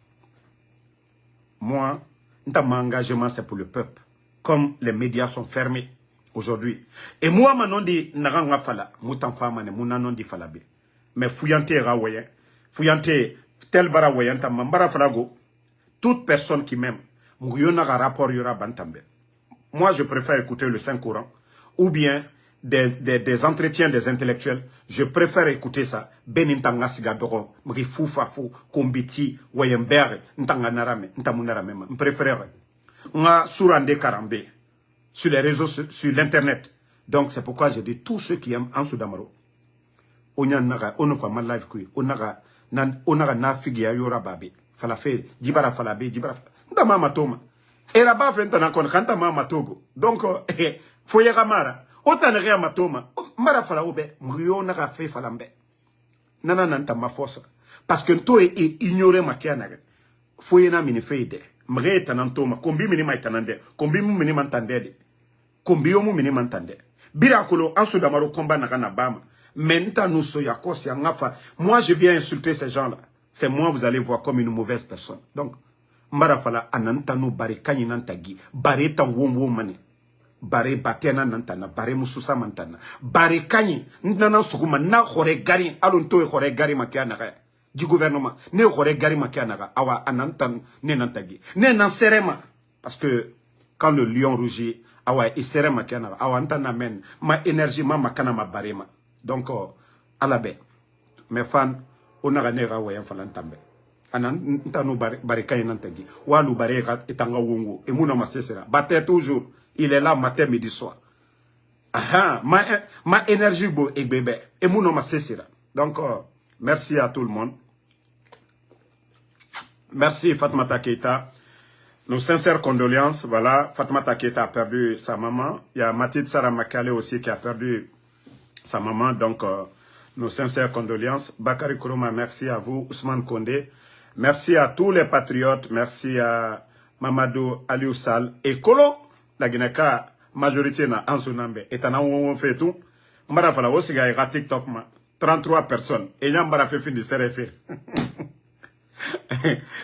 Moi, mon engagement, c'est pour le peuple. Comme les médias sont fermés aujourd'hui. Et moi, je dis, Naranga Fala, Moutan Famane, Mounanon di Falabe. Mais Fouillante Rawaye, Fouillante, tel bara Wayanta, Mambara Falago, toute personne qui m'aime, Mouyona rapport Yura Bantambe. Moi, je préfère écouter le Saint-Coran ou bien des entretiens des intellectuels. Je préfère écouter ça. Benintanga Sigadoro, Mrifou Fafou, Kombiti, Wayember, Ntanganarame, Ntamunarame. Je préfère. Nga Sourande Karambe, sur les réseaux, sur l'internet. Donc, c'est pourquoi je dis tous ceux qui aiment Ansou Damaro. Onanaga, Onofama Live Kui, Onaga, Nafigia Yora Babi, Falafe, Djibara Falabe, Djibara Ndama Matoma. Et là-bas, Fentana Kon, Kantama Matogo. Donc, Foyera Mara, Otanere Matoma, Mara Falaobe, Mrio Naga Fe Falambe. Nana Nantama Fossa. Parce que toi ignoré ma kianare. Foyena Minifeide. Mre tanantoma, kombi minima itanande, kombi mu minima ntandede, kombi mu minima ntande. Birakolo, Ansou Damaro combat na bama. Menta nous soyakos ya ngafa. Moi, je viens insulter ces gens-là. C'est moi, vous allez voir comme une mauvaise personne. Donc, Mbarafala, anantano bare kanyi nantagi, bare tangwomwo mane, bare batena nantana, bare mususa mantana, bare kanyi, nana sukuma, na khore gari, alonto e khore gari makiana kaya. Du gouvernement, ne khore gari makiana awa anantan ne nantagi. Ne nanserema, parce que quand le lion rugit, awa isere makiana, awa antana men, ma énergie, ma makana ma barema. Donc, alabe, mes fans, onaga nera wayan falantambe. Anan ntanu barika inantagi walu barika etanga wongo et muna masesera batte toujours il est là matin midi soir aha ma énergie bo et bébé et muna masesera donc merci à tout le monde, merci Fatmata Keita, nos sincères condoléances. Voilà, Fatmata Keita a perdu sa maman, il y a Mathilde Sarah Makale aussi qui a perdu sa maman, donc nos sincères condoléances. Bakary Koroma, merci à vous. Ousmane Kondé, merci à tous les patriotes. Merci à Mamadou Aliou Sall. Et Kolo, la Guinée-Ka, majorité na Ansonambe. Et t'en as on fait tout. Mbara fala aussi gars TikTok ma 33 personnes. Et n'y a mbara fait fin de CRF.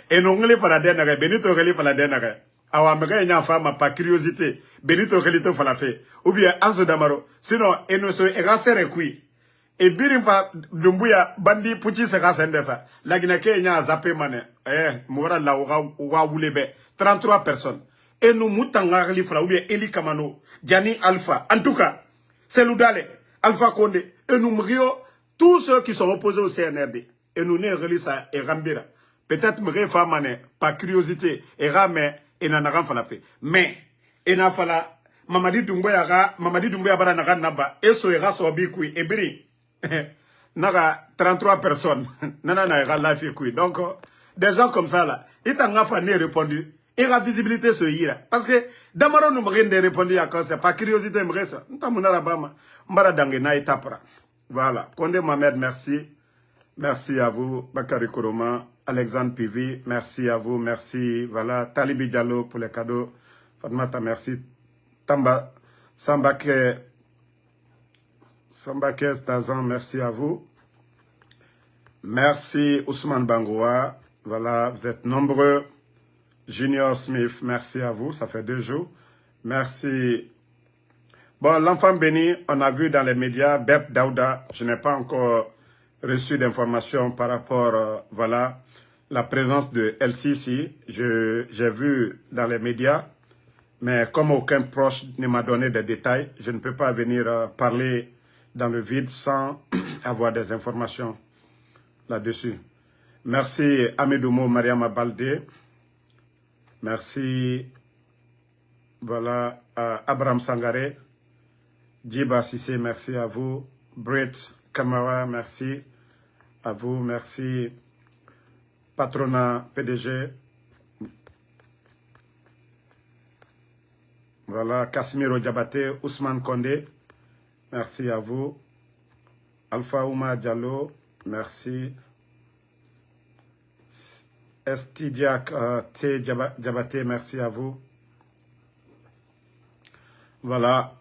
Et non les fala denare. Benito reli fala denare. Awa mega n'y a femme par curiosité. Benito relito fala fait. Ou bien Anso Damaro. Sinon, et nous sommes rasserés qui. Et birimpa dumbuya bandi puchi seka sendesa. La Guinée nya zappé mané. Moura la ouga oulebe. 33 personnes. Et nous moutanga relifla ou bien Eli Kamano, Gianni Alpha. En tout cas, c'est Loudale, Alpha Condé. Et nous mrio tous ceux qui sont opposés au CNRD. Et nous ne relis ça et rambira. Peut-être me fa mané par curiosité et ramé et n'anaram fala fait. Mais et n'a fala Mamadi Doumbouya bara naga naba et so era so bikui et biri. Naga 33 personnes. Nana na era life kui. Donc des gens comme ça là, ils t'ont pas répondu. Et la visibilité se ira. Parce que Damaro nous m'a répondu à cause, c'est pas curiosité, m're ça. Voilà. Kondé Mohamed, merci. Merci à vous. Bakary Koroma, Alexandre Pivi, merci à vous. Merci. Voilà. Talibi Diallo pour les cadeaux. Fatmata, merci. Tamba, Sambake Stazan, merci à vous. Merci Ousmane Bangoua. Voilà, vous êtes nombreux. Junior Smith, merci à vous, ça fait 2 jours. Merci. Bon, l'enfant béni, on a vu dans les médias, Bep Daouda, je n'ai pas encore reçu d'informations par rapport, voilà, la présence de LCC. J'ai vu dans les médias, mais comme aucun proche ne m'a donné des détails, je ne peux pas venir parler dans le vide sans avoir des informations là-dessus. Merci Amidoumo Mariama Baldé. Merci, voilà, Abraham Sangaré, Djiba Sissé, merci à vous, Brett Kamara, merci à vous, merci, Patrona PDG, voilà, Casimiro Diabaté, Ousmane Kondé, merci à vous, Alpha Ouma Diallo, merci. Estidiak T. Diabaté, merci à vous. Voilà,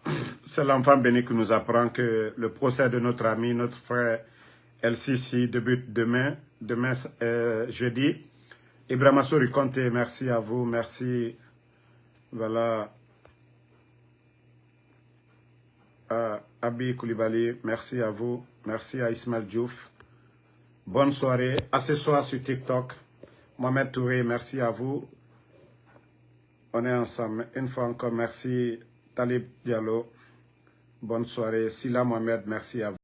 c'est l'enfant béni qui nous apprend que le procès de notre ami, notre frère LCC débute demain jeudi. Ibrahima Sori Conte, merci à vous. Merci. Voilà. Abi Koulibaly, merci à vous. Merci à Ismaël Diouf. Bonne soirée. À ce soir sur TikTok. Mohamed Touré, merci à vous. On est ensemble. Une fois encore, merci. Talib Diallo. Bonne soirée. Sila Mohamed, merci à vous.